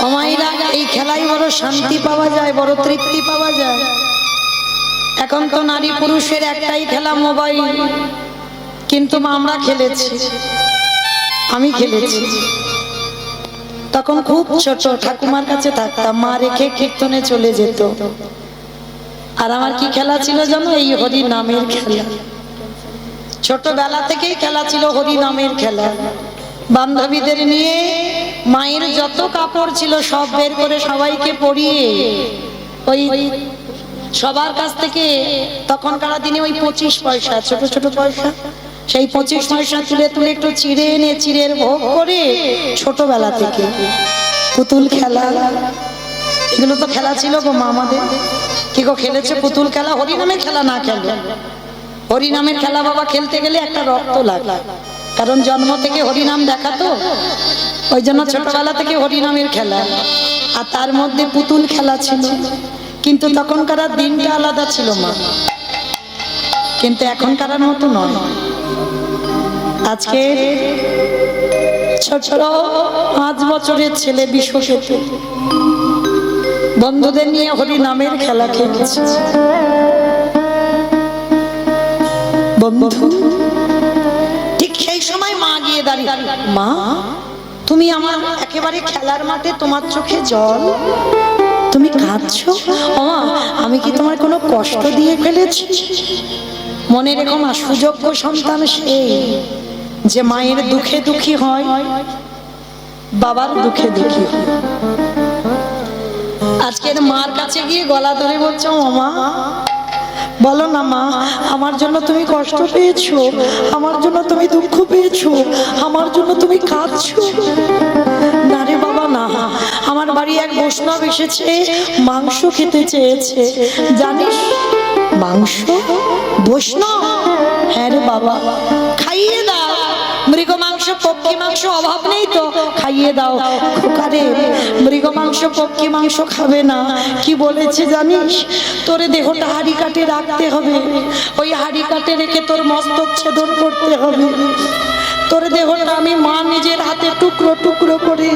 Speaker 1: অমাইরা এই খেলাই বড় শান্তি পাওয়া যায়, বড় তৃপ্তি পাওয়া যায়। এখন তো নারী পুরুষের একটাই খেলা, মোবাইল। কিন্তু মা আমরা খেলেছি, আমি খেলেছি। তখন খুব ছোট, ঠাকুমার কাছে থাকতাম, মা রেখে কীর্তনে চলে যেত। আর আমার কি খেলা ছিল জানো? এই হরি নামের খেলা। ছোটবেলা থেকেই খেলা ছিল হরি নামের খেলা। বান্ধবীদের নিয়ে মায়ের যত কাপড় ছিল সব বের করে সবাইকে পরিয়ে ওই সবার কাছ থেকে তখনকার দিনে ওই 25 পয়সা, ছোট ছোট পয়সা, সেই 25 পয়সা তুলে তুলে একটু চিড়ে এনে চিড়ের ভোগ করে ছোটবেলা থেকে পুতুল খেলা, এগুলো তো খেলা ছিল গো মা আমাদের। কি গো খেলেছে পুতুল খেলা? হরিনামের খেলা না খেলে, হরিনামের খেলা বাবা খেলতে গেলে একটা রক্ত লাগে, কারণ জন্ম থেকে হরিনাম দেখা তো, ওই জন্য ছোটবেলা থেকে হরিনামের খেলা। আর তার মধ্যে পুতুল খেলা ছিল। কিন্তু তখনকার দিনটা আলাদা ছিল মা, কিন্তু এখনকার মতো নয়। আজকে ছোট 5 বছরের ছেলে বিশ্বকেতু বন্ধুদের নিয়ে হরিনামের খেলা খেলেছে। বন্ধু ঠিক সেই সময় মা গিয়ে দাঁড়িয়ে, মা তুমি আমার একেবারে খেলার মাঠে, তোমার চোখে জল, তুমি কাঁদছো? ও মা, আমি কি তোমার কোনো কষ্ট দিয়ে ফেলেছি? মনে রেখো মা, সুযোগ্য সন্তান সেই যে মায়ের দুঃখে দুঃখী হয়, বাবার দুঃখে দুঃখী হয়। আজকের মার কাছে গিয়ে গলা ধরে বলছো, ও মা বলো না মা, আমার জন্য তুমি কষ্ট পেয়েছো, আমার জন্য তুমি দুঃখ পেয়েছো, আমার জন্য তুমি কাঁদছো? না রে বাবা না, আমার বাড়ি এক বৈষ্ণব এসেছে, মাংস খেতে চেয়েছে। জানিস মাংস? বৈষ্ণব? হ্যাঁ রে বাবা, খাইয়ে দাও। মৃগ মাংস পক্ষী মাংস অভাব নেই তো, খাইয়ে দাও। খোকারে মৃগ মাংস পক্ষী মাংস খাবে না। কি বলেছে জানিস? তোর দেহটা হাড়ি কাটে রাখতে হবে, ওই হাড়ি কাটে রেখে তোর মস্তক ছেদন করতে হবে। তোর দেহটা আমি মা নিজের হাতে টুকরো টুকরো করে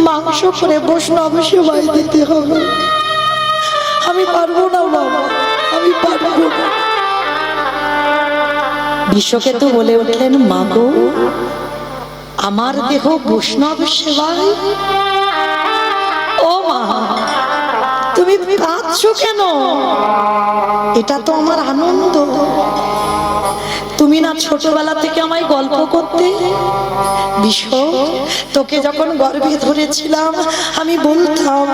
Speaker 1: মাংস করে বৈষ্ণব সেবায় দিতে হবে। আমি পারবো না বাবা, আমি পারবো না। বিশ্বকেতু বলে উঠলেন, মা গো, আমার দেহ বৈষ্ণব সেবায়? ও মা, তুমি কাঁদছো কেন? এটা তো আমার আনন্দ। তুমি না ছোটবেলা থেকে আমায় গল্প করতে? বিশ্ব, তোকে যখন গর্ভে ধরেছিলাম আমি বলতাম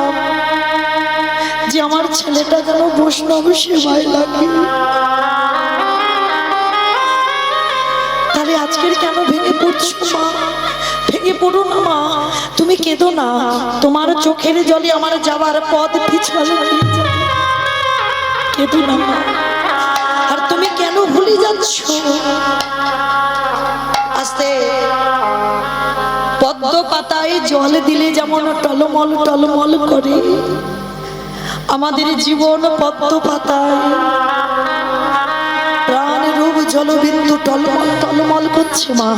Speaker 1: যে আমার ছেলেটা যেন বৈষ্ণব সেবায় লাগে। তাহলে আজকের কেন ভেঙে পড়ছো মা? ভেঙে পড়ো না মা, তুমি কেঁদো না। তোমার চোখের জলে আমার যাবার পথ পিছলে কেঁদো না মা। আর তুমি কেন ভুলে যাচ্ছ? আস্তে, পদ্ম পাতায় জল দিলে যেমন টলমল টলমল করে, আমাদের জীবন পদ্ম পাতায় প্রাণ রূপ জলবিন্দু টলমল টলমল করছে মা।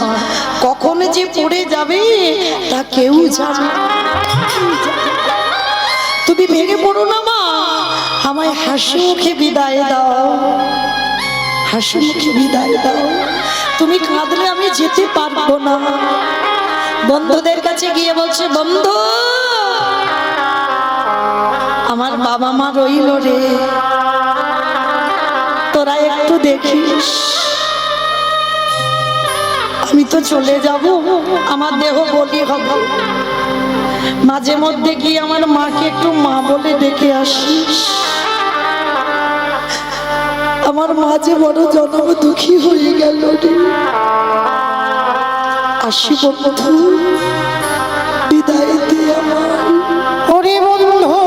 Speaker 1: কখন যে পড়ে যাবে তা কেউ জানে না। তুমি ভেঙে পড়ো না মা, আমায় হাসি মুখে বিদায় দাও, হাসি মুখে বিদায় দাও। তুমি কাঁদলে আমি যেতে পারবো না। বন্ধুদের কাছে গিয়ে বলছে, বন্ধু আমার বাবা মা রইল রে, তোরা একটু দেখিস। আমি তো চলে যাব, আমার দেহ বলি হবে, মাঝে মধ্যে গিয়ে আমার মাকে একটু মা বলে ডেকে আসিস। আমার মা যে বড় জনম দুঃখী হয়ে গেল রে। আসি বন্ধু, বিদায় দে আমার।
Speaker 3: ওরে বন্ধু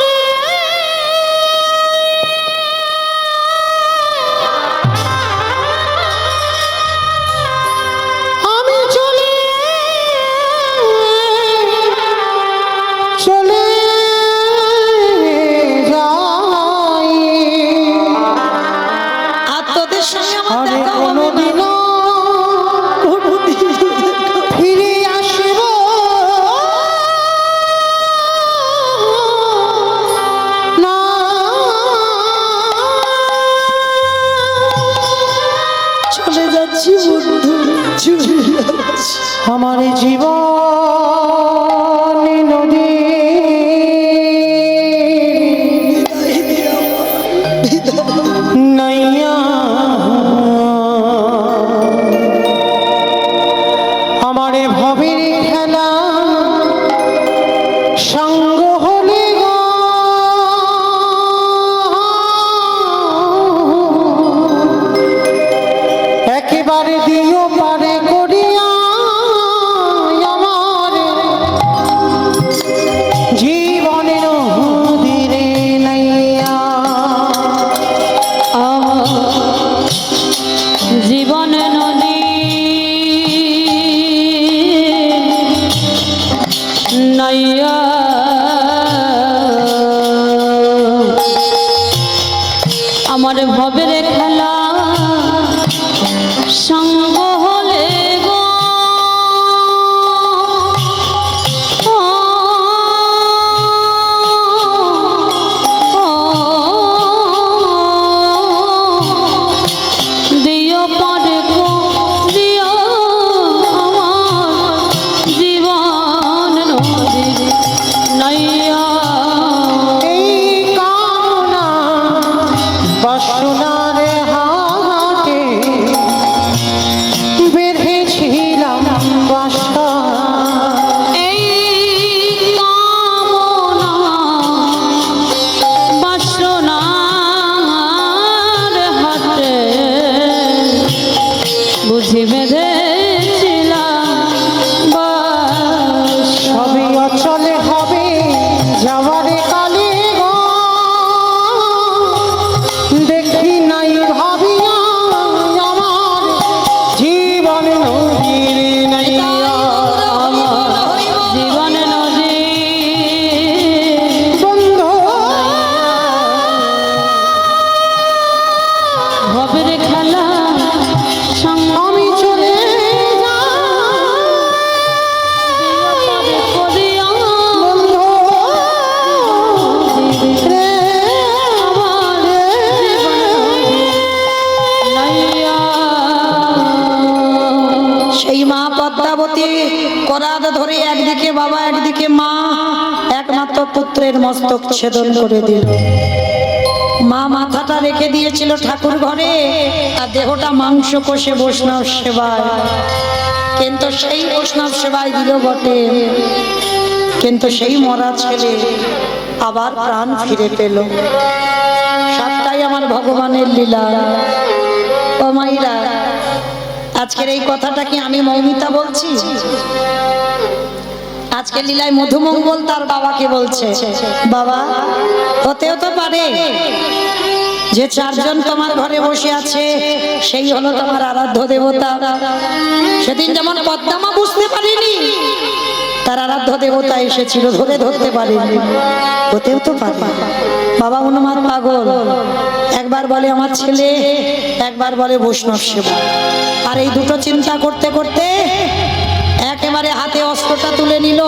Speaker 3: রে, আমি চলে চলে যাই।
Speaker 1: আর তোদের সঙ্গে আমার
Speaker 3: আরে
Speaker 1: দেখা হবে না।
Speaker 3: কোনোদিনও ফিরে আমার জীবন নদী নাইয়া আমার ভবের খেলা সঙ্গ হলে গো একেবারে দিও পারে করিয়া আমার জীবনের নদীরে নাইয়া
Speaker 2: আমার জীবন নদী নাইয়া আমার ভবের খেলা সঙ্গ হলে গো দিও পরে গো দিও আমার জীবন নদী নাইয়া
Speaker 3: এই কামনা বাসনার হাটে বেঁধেছিলাম বাসা
Speaker 2: এই কামনা বাসনার হাতে বুঝি বেঁধেছিলাম বাসা।
Speaker 3: সবই অচলে হবে যাওয়ারে কালে গো দেখি নাই ভাবিয়া আমার জীবন নদীর নাইয়া
Speaker 2: আমার জীবন নদী
Speaker 3: বন্ধু
Speaker 2: ভবের খেলা সঙ্গ
Speaker 3: আমি চলে
Speaker 2: করিয়া
Speaker 3: বন্ধু রে আমার
Speaker 2: নাইয়া
Speaker 1: সেই মা পদ্মাবতী করাত ধরে একদিকে বাবা একদিকে মা একমাত্র পুত্রের মস্তক ছেদন করে দিল। মা মাথাটা রেখে দিয়েছিল ঠাকুর ঘরে আর দেহটা মাংস কষে বৈষ্ণব সেবায়, কিন্তু সেই বৈষ্ণব সেবায় দিল বটে, কিন্তু সেই মরা ছেলে আবার প্রাণ ফিরে পেল। সবটাই আমার ভগবানের লীলা। ও মাইরা, আজকের এই কথাটা কি আমি মৌমিতা বলছি? আজকে লীলায় মধুমঙ্গল তার বাবাকে বলছে, বাবা হতেও তো পারে যে চারজন তোমার ঘরে বসে আছে সেই হলো তোমার আরাধ্য দেবতা। সেদিন যেমন পদ্মামা বুঝতে পারিনি তার আরাধ্য দেবতা এসেছিল, ধরে ধরতে পারিনি, হতেও তো পারে। বাবা উন্মাদ পাগল, একবার বলে আমার ছেলে, একবার বলে বৈষ্ণব সেবা। আর এই দুটো চিন্তা করতে করতে একেবারে হাতে অস্ত্রটা তুলে নিল,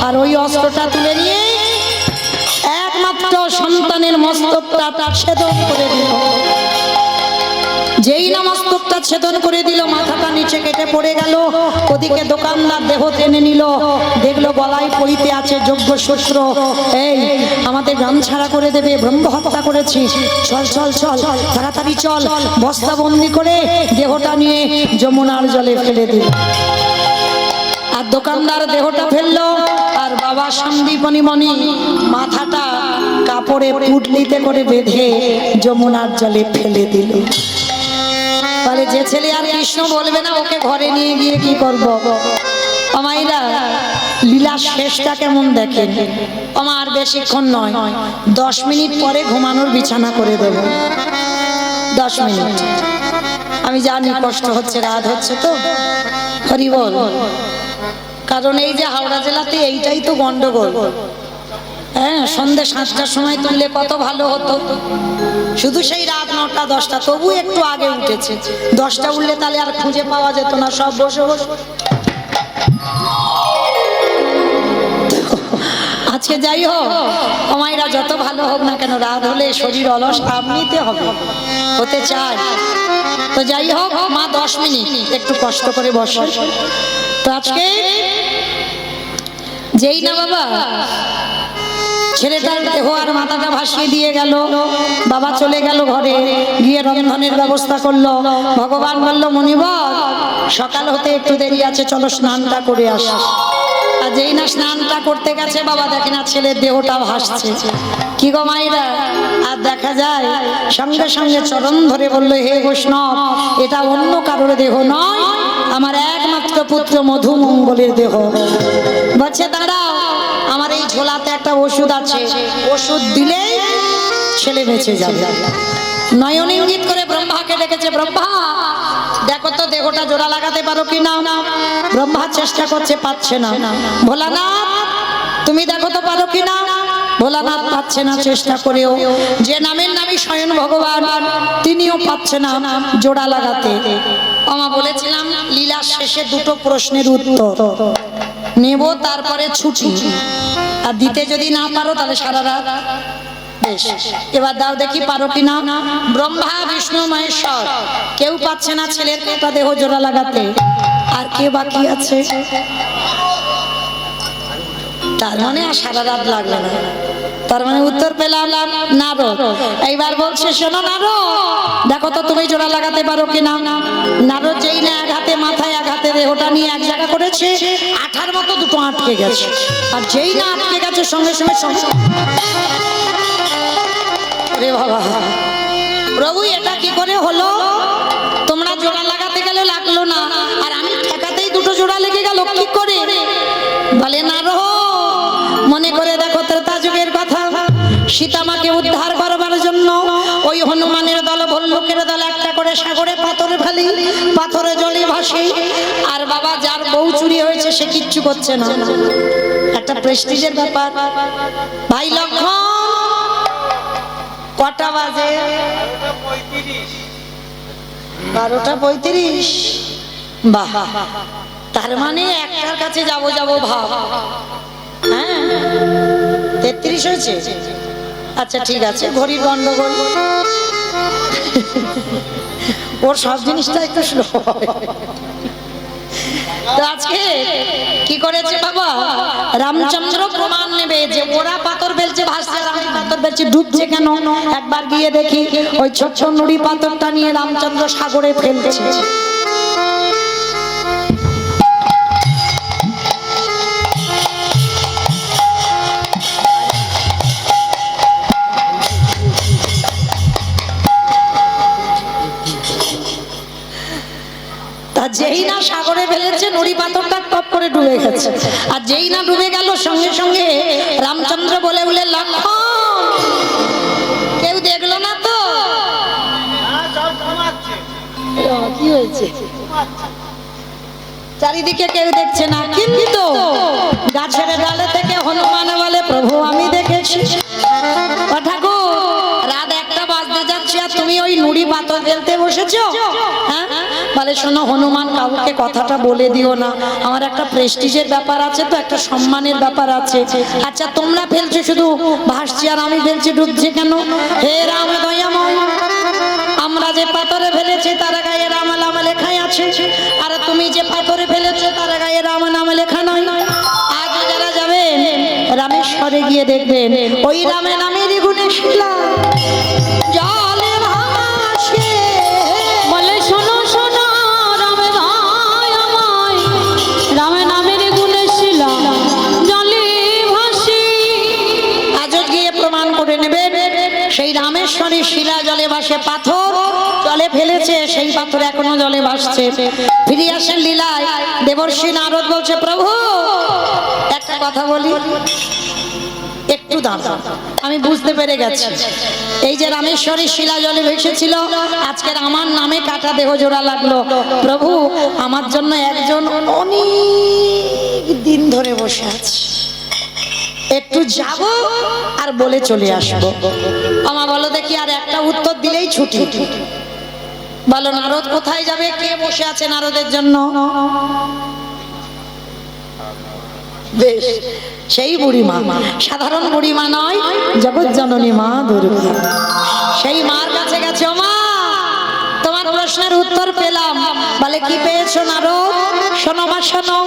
Speaker 1: আর ওই অস্ত্রটা তুলে নিয়ে একমাত্র সন্তানের মস্তকটা ছেদন করে দিল। যেই না মস্তকটা ছেদন করে দিল, মাথাটা নিচে কেটে পড়ে গেল। ওদিকে দোকানদার দেহ টেনে নিল, দেখলো গলায় পরিতে আছে যজ্ঞ সূত্র। এই আমাদের গ্রাম ছাড়া করে দেবে, ব্রহ্ম হত্যা করেছি, চল চল চল তাড়াতাড়ি চল। বস্তা বন্দি করে দেহটা নিয়ে যমুনার জলে ফেলে দিল। আর দোকানদার দেহটা ফেললো, আর বাবা সন্দীপনী মণি মাথাটা কাপড়ে পুটলিতে করে বেঁধে যমুনার জলে ফেলে দিল। বলে যে ছেলে আর কৃষ্ণ বলবে না ওকে ঘরে নিয়ে গিয়ে কি করবো? আমাইরা লীলা শেষটা কেমন দেখেন? আমার বেশিক্ষণ নয়, 10 মিনিট পরে ঘুমানোর বিছানা করে দেব। 10 মিনিট। আমি জানি কষ্ট হচ্ছে, রাত হচ্ছে তো, হরি বল। কারণ এই যে হাওড়া জেলাতে এইটাই তো গন্ডগোল। হ্যাঁ, সন্ধ্যে 7টার সময় তুললে কত ভালো হতো, শুধু সেই রাত 9টা 10টা, তবু একটু আগে উঠেছে। 10টা উঠলে তাহলে আর খুঁজে পাওয়া যেত না, সব বসে বসে। আজকে যাই হোক আমায়রা যত ভালো হোক না কেন, রাত হলে শরীর অলস নিতে হবে, হতে চায়। তো যাই হোক মা 10 মিনিট একটু কষ্ট করে বসো। তো আজকে যেই না বাবা ছেলেটার দেহ আর মাথাটা ভাসিয়ে দিয়ে গেল, বাবা চলে গেল ঘরে, গিয়ে রন্ধনের ব্যবস্থা করলো। ভগবান বলল, মনিবর সকাল হতে একটু দেরি আছে, চলো স্নানটা করে আস। আর যেই না স্নানটা করতে গেছে বাবা দেখে না ছেলের দেহটা ভাসছে। কি গো মাইরা, আর দেখা যায় সঙ্গে সঙ্গে চরণ ধরে বলল, হে বৈষ্ণব, এটা অন্য কারোর দেহ নয়, আমার একমাত্র পুত্র মধুমঙ্গলের দেহ। বলছে দাঁড়াও, আমার এই ঝোলাতে একটা ওষুধ আছে, ওষুধ দিলেই ছেলে বেঁচে যাবে। নয়ন ইঙ্গিত করে ব্রহ্মাকে ডেকেছে, ব্রহ্মা দেখো তো দেহটা জোড়া লাগাতে পারো কি না। ব্রহ্মা চেষ্টা করছে, পাচ্ছে না। ভোলানাথ তুমি দেখো তো পারো কি না। ভোলানাথ পাচ্ছে না চেষ্টা করেও, যে নামের নামই স্বয়ং ভগবান তিনিও পাচ্ছে না জোড়া লাগাতে। আমা বলেছিলাম লীলার শেষে দুটো প্রশ্নের উত্তর নেব, তারপরে ছুটি। আর দিতে যদি না পারো তাহলে সারা রাত। বেশ, এবার দাও দেখি পারো কি না। ব্রহ্মা বিষ্ণু মহেশ্বর কেউ পাচ্ছে না ছেলের একটা দেহ জোড়া লাগাতে। আর কে বাকি আছে? তার মানে আর সারা রাত লাগবে না। তার মানে উত্তর পেলাম নারদ। এইবার বলছে, শোনো নারদ, দেখো তো তুমি জোড়া লাগাতে পারো কিনা। নারদ যেই না এক হাতে মাথায় এক হাতে দেহটা নিয়ে এক জায়গা করেছে, আঠার মতো দুটো আটকে গেছে। আর যেই না আটকে গেছে সঙ্গে সঙ্গে রে বাবা, প্রভু এটা কি করে হলো? তোমরা জোড়া লাগাতে গেলে লাগলো না, আর আমি ঠেকাতেই দুটো জোড়া লেগে গেল, কি করে? বলে নারদ, মনে করে দেখো ত্রেতা যুগের কথা, সীতামাকে উদ্ধার করবার জন্য ওই হনুমানের দল ভল্লুকের দল একটা করে সাগরে পাথরে ফেলি, পাথরে জলে ভাসে। আর বাবা যার বউ চুরি হয়েছে সে কিচ্ছু করছে না, একটা প্রেস্টিজের ব্যাপার। ভাই লক্ষণ কটা বাজে? 12:35। বাহ, তার মানে একটার কাছে যাব ভাব। হ্যাঁ 33 হয়েছে। আচ্ছা ঠিক আছে, ঘড়ির গন্ডগোল, ওর সব জিনিসটা একটু স্লো। তো আজকে কি করেছে বাবা, রামচন্দ্র প্রমাণ নেবে যে ওরা পাথর ফেলছে ভাসছে, আমি পাথর ফেলছি ডুবছে কেন। একবার গিয়ে দেখি ওই ছোট্ট নুড়ি পাথরটা নিয়ে রামচন্দ্র সাগরে ফেলছে। যেই না সাগরে ফেলেছে নুড়ি পাথরটা টপ করে ডুবে গেছে। আর যেই না ডুবে গেল সঙ্গে সঙ্গে রামচন্দ্র বলে উঠলে, লক্ষণ কেউ দেখলো না তো? কি হয়েছে? চারিদিকে কেউ দেখছে না, কিন্তু গাছের ডালে থেকে হনুমান বলে, প্রভু আমি দেখেছি। ও ঠাকুর, রাত 1টা বাজতে যাচ্ছে আর তুমি ওই নুড়ি পাথর ফেলতে বসেছো? হ্যাঁ, বলে শোনো হনুমান, কাউকে কথাটা বলে দিও না, আমার একটা প্রেস্টিজের ব্যাপার আছে, তো একটা সম্মানের ব্যাপার আছে। আচ্ছা তোমরা ফেলছো শুধু ভাসছি, আর আমি ফেলছি ডুবছি কেন? হে রাম দয়াময়, আমরা যে পাথরে ফেলেছি তার গায়ে রাম নাম লেখাই আছে, আর তুমি যে পাথরে ফেলেছো তার গায়ে রাম নাম লেখা নয়। আজ যারা যাবেন রামেশ্বরে গিয়ে দেখবেন ওই রামে নামের গুণে শিলা জলে ভাসে।
Speaker 2: বলে শোনো শোনো রামে ভাই আমায়, রামে নামের গুণে শিলা জলে ভাসে।
Speaker 1: আজও গিয়ে প্রমাণ করে নেবেন সেই রামেশ্বরের শিলা জলে ভাসে। পাথর জলে ফেলেছে, সেই পাথর এখনো জলে ভাসছে। ফিরে আসেন লীলায়, দেবর্ষি নারদ বলছে, প্রভু একটা কথা বলি, একটু দাঁড়াও, আমি বুঝতে পেরে গেছি। এই যে রামেশ্বরের শিলা জলে ভেসেছিল, আজকের আমার নামে কাটা দেহ জোড়া লাগলো। প্রভু আমার জন্য একজন অনেক দিন ধরে বসে আছে, একটু যাব আর বলে চলে আসবো। আমার বলো দেখি, আর একটা উত্তর দিলেই ছুটি। বলো নারদ কোথায় যাবে, কে বসে আছে নারদের জন্য? বেশ, সেই বুড়িমা, সাধারণ বুড়িমা নয়, জগৎ জননী মা দুর্গা। সেই মার কাছে গেছে, ও মা তোমার প্রশ্নের উত্তর পেলাম। বলে কি পেয়েছো নারদ? শোনো মা শোনো,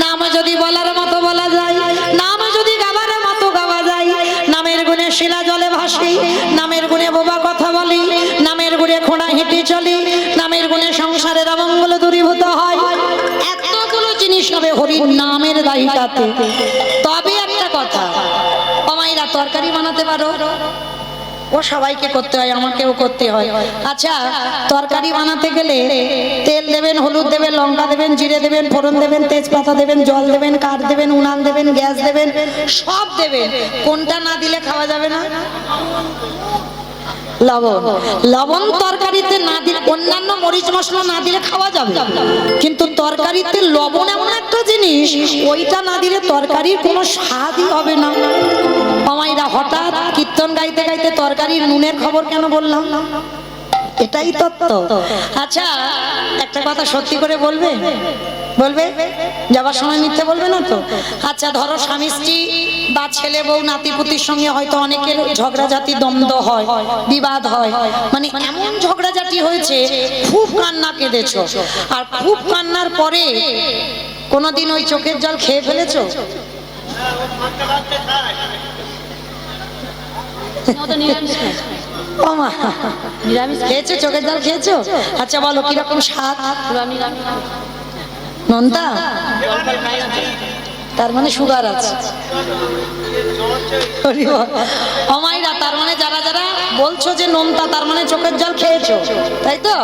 Speaker 1: নাম যদি বলার মতো বলা যায়, নাম যদি গাবার মতো গাওয়া যায়, নামের গুণে শিলা জলে ভাসি, নামের গুণে বোবা কথা বলি, নামের গুণে খোঁড়া হেঁটে চলি, নামের গুণে সংসারের অমঙ্গল দূরীভূত হয়। এতগুলো জিনিস হবে হরির নামের দায়িত্বে। তবে একটা কথা, ও মাইরা তরকারি বানাতে পারো? ও সবাইকে করতে হয়, আমাকেও করতে হয়। আচ্ছা, তরকারি বানাতে গেলে তেল দেবেন, হলুদ দেবেন, লঙ্কা দেবেন, জিরে দেবেন, ফোড়ন দেবেন, তেজপাতা দেবেন, জল দেবেন, কাঠ দেবেন, উনান দেবেন, গ্যাস দেবেন, সব দেবেন। কোনটা না দিলে খাওয়া যাবে না? লবণ। লবণ তরকারিতে না দিলে, অন্যান্য মরিচ মশলা না দিলে খাওয়া যাবে, কিন্তু তরকারিতে লবণ এমন একটা জিনিস, ওইটা না দিলে তরকারির কোনো স্বাদই হবে না। মামাইরা হঠাৎ কীর্তন গাইতে গাইতে তরকারির নুনের খবর কেন বললাম? এটাই তত্ত্ব। আচ্ছা, একটা কথা সত্যি করে বলবে? বলবে? যাবার সময় মিথ্যে বলবে না তো? আচ্ছা, ধরো স্বামী স্ত্রী বা ছেলে বউ নাতিপুতির সঙ্গে হয়তো অনেকের ঝগড়াঝাটি দ্বন্দ্ব হয়, বিবাদ হয়, মানে এমন ঝগড়াঝাটি হয়েছে খুব কান্না কেঁদেছো, আর খুব কান্নার পরে কোনোদিন ওই চোখের জল খেয়ে ফেলেছো? ও মা, খেয়েছো? চোখের জল খেয়েছো? আচ্ছা বলো কিরকম স্বাদ? নন্তা, তার মানে সুগার আছে। অমাইরা, তার মানে যারা যারা বলছো যে নোনতা, তার মানে চোখের জল খেয়েছো, তাই তো?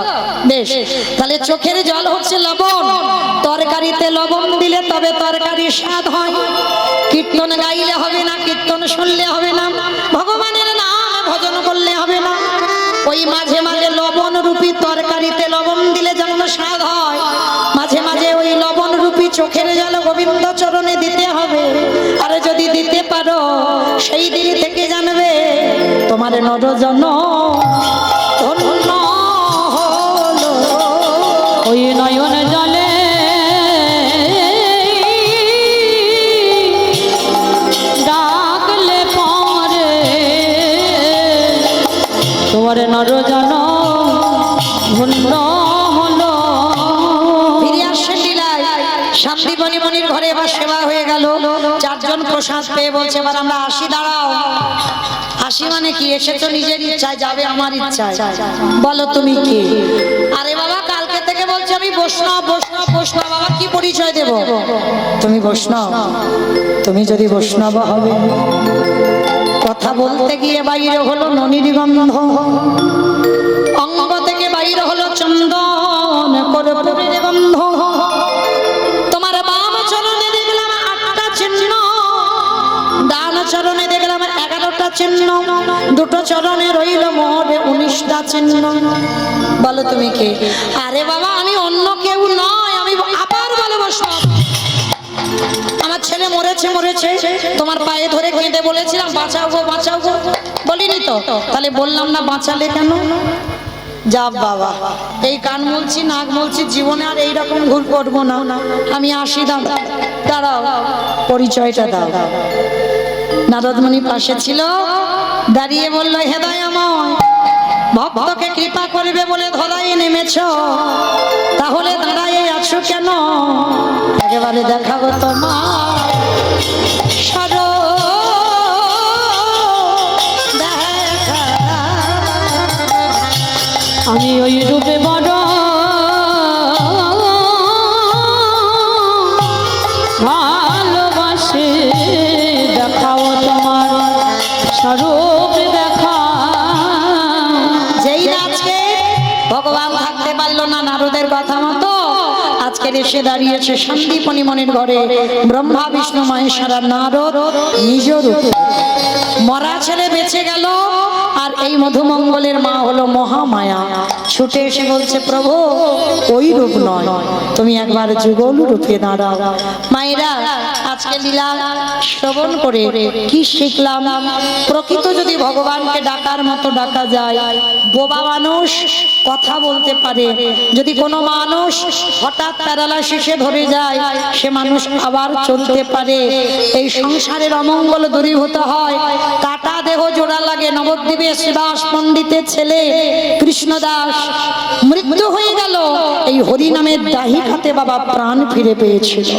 Speaker 1: বেশ, তাহলে চোখের জল হচ্ছে লবণ। তরকারিতে লবণ দিলে তবে তরকারির স্বাদ হয়। কীর্তন গাইলে হবে না, কীর্তন শুনলে হবে না, ভগবানের নাম ভজন করলে হবে না। ওই মাঝে মাঝে লবণ রূপী তরকারিতে লবণ দিলে যেমন স্বাদ হয়, মাঝে মাঝে ওই লবণ রূপী চোখের জল গোবিন্দ চরণে দিতে হবে। আর যদি দিতে পারো, সেই দিন থেকে জানবে তোমার নরজন ধন্য হলো।
Speaker 2: ওই নয়ন জলে ডাকলে পরে তোমার নরজন ধন্য হলো।
Speaker 1: ফিরে আসছেন লীলায়। শান্তিবনী মনির ঘরে এবার সেবা হয়ে গেল। চারজন প্রসাদ পেয়ে বলছে, এবার আমরা আসি। দাঁড়াও। আসি মানে কি? এসে তো নিজের ইচ্ছায়, যাবে আমার ইচ্ছায়। বলো তুমি কি? আরে বাবা, কালকে থেকে বলছে আমি বৈষ্ণব বৈষ্ণব বৈষ্ণব। বাবা কি পরিচয় দেব? তুমি বৈষ্ণব? তুমি যদি বৈষ্ণব হবে, কথা বলতে গিয়ে বাইরে হলো ননীর গন্ধ, অঙ্গ থেকে বাইরে হলো চন্দন কর্পূরের গন্ধ। তোমার বাম চরণে দেখলাম 8টা চিহ্ন, ডান চরণে দেখলাম 11টা চিহ্ন, দুটো চরণে রইল মোট 19টা চিহ্ন। বলো তুমি কে? আরে বাবা, আমি অন্য কেউ নয়, আমি আবার বলো বৈষ্ণব। আমার ছেলে মরেছে মরেছে, তোমার পায়ে ধরে কেঁদে বলেছিলাম বাঁচাও গো বাঁচাও গো, বলিনি তো? তাহলে বললাম না বাঁচালে কেন? যা বাবা, এই কান বলছি, নাক বলছি, জীবনে আর এইরকম ভুল করবো না। আমি আসি। দাঁড়াও, পরিচয়টা দাও। নারদমণি পাশে ছিল, দাঁড়িয়ে বলল, হে দয়াময়, ভক্তকে কৃপা করবে বলে ধরাই নেমেছ, তাহলে দাঁড়াই আছো কেন? একেবারে দেখাবো তোমার সারো দেখা।
Speaker 2: আমি ওই রূপে বড় ভালোবাসি, দেখাও তোমার স্বরূপ দেখা।
Speaker 1: যেই না আজকে ভগবান থাকতে পারলো না নারদের কথা মতো, আজকে এসে দাঁড়িয়েছে শান্তিপনি মনির ঘরে ব্রহ্মা বিষ্ণু মহেশ্বর নারদ নিজ রূপে। মরা ছেলে বেঁচে গেল, আর এই মধুমঙ্গলের মা হলো মহামায়া। ছুটে এসে বলছে, প্রভু ওই রূপ নয়, তুমি একবার যুগল রূপে দাঁড়াও। মায়েরা, আজকে লীলা শ্রবণ করে কি শিখলাম? প্রকৃত যদি ভগবানকে ডাকার মতো ডাকা যায়, বোবা মানুষ কথা বলতে পারে। যদি কোনো মানুষ হঠাৎ প্যারালাইসিসে ধরে যায়, সে মানুষ আবার চলতে পারে। এই সংসারের অমঙ্গল দূরীভূত হয়। কাটা দেহ জোড়া লাগে। নবদ্বীপে শ্রীবাস পণ্ডিতের ছেলে কৃষ্ণদাস মৃত্যু হয়ে গেল, এই হরি নামের দাহি খাতে বাবা প্রাণ ফিরে পেয়েছিল।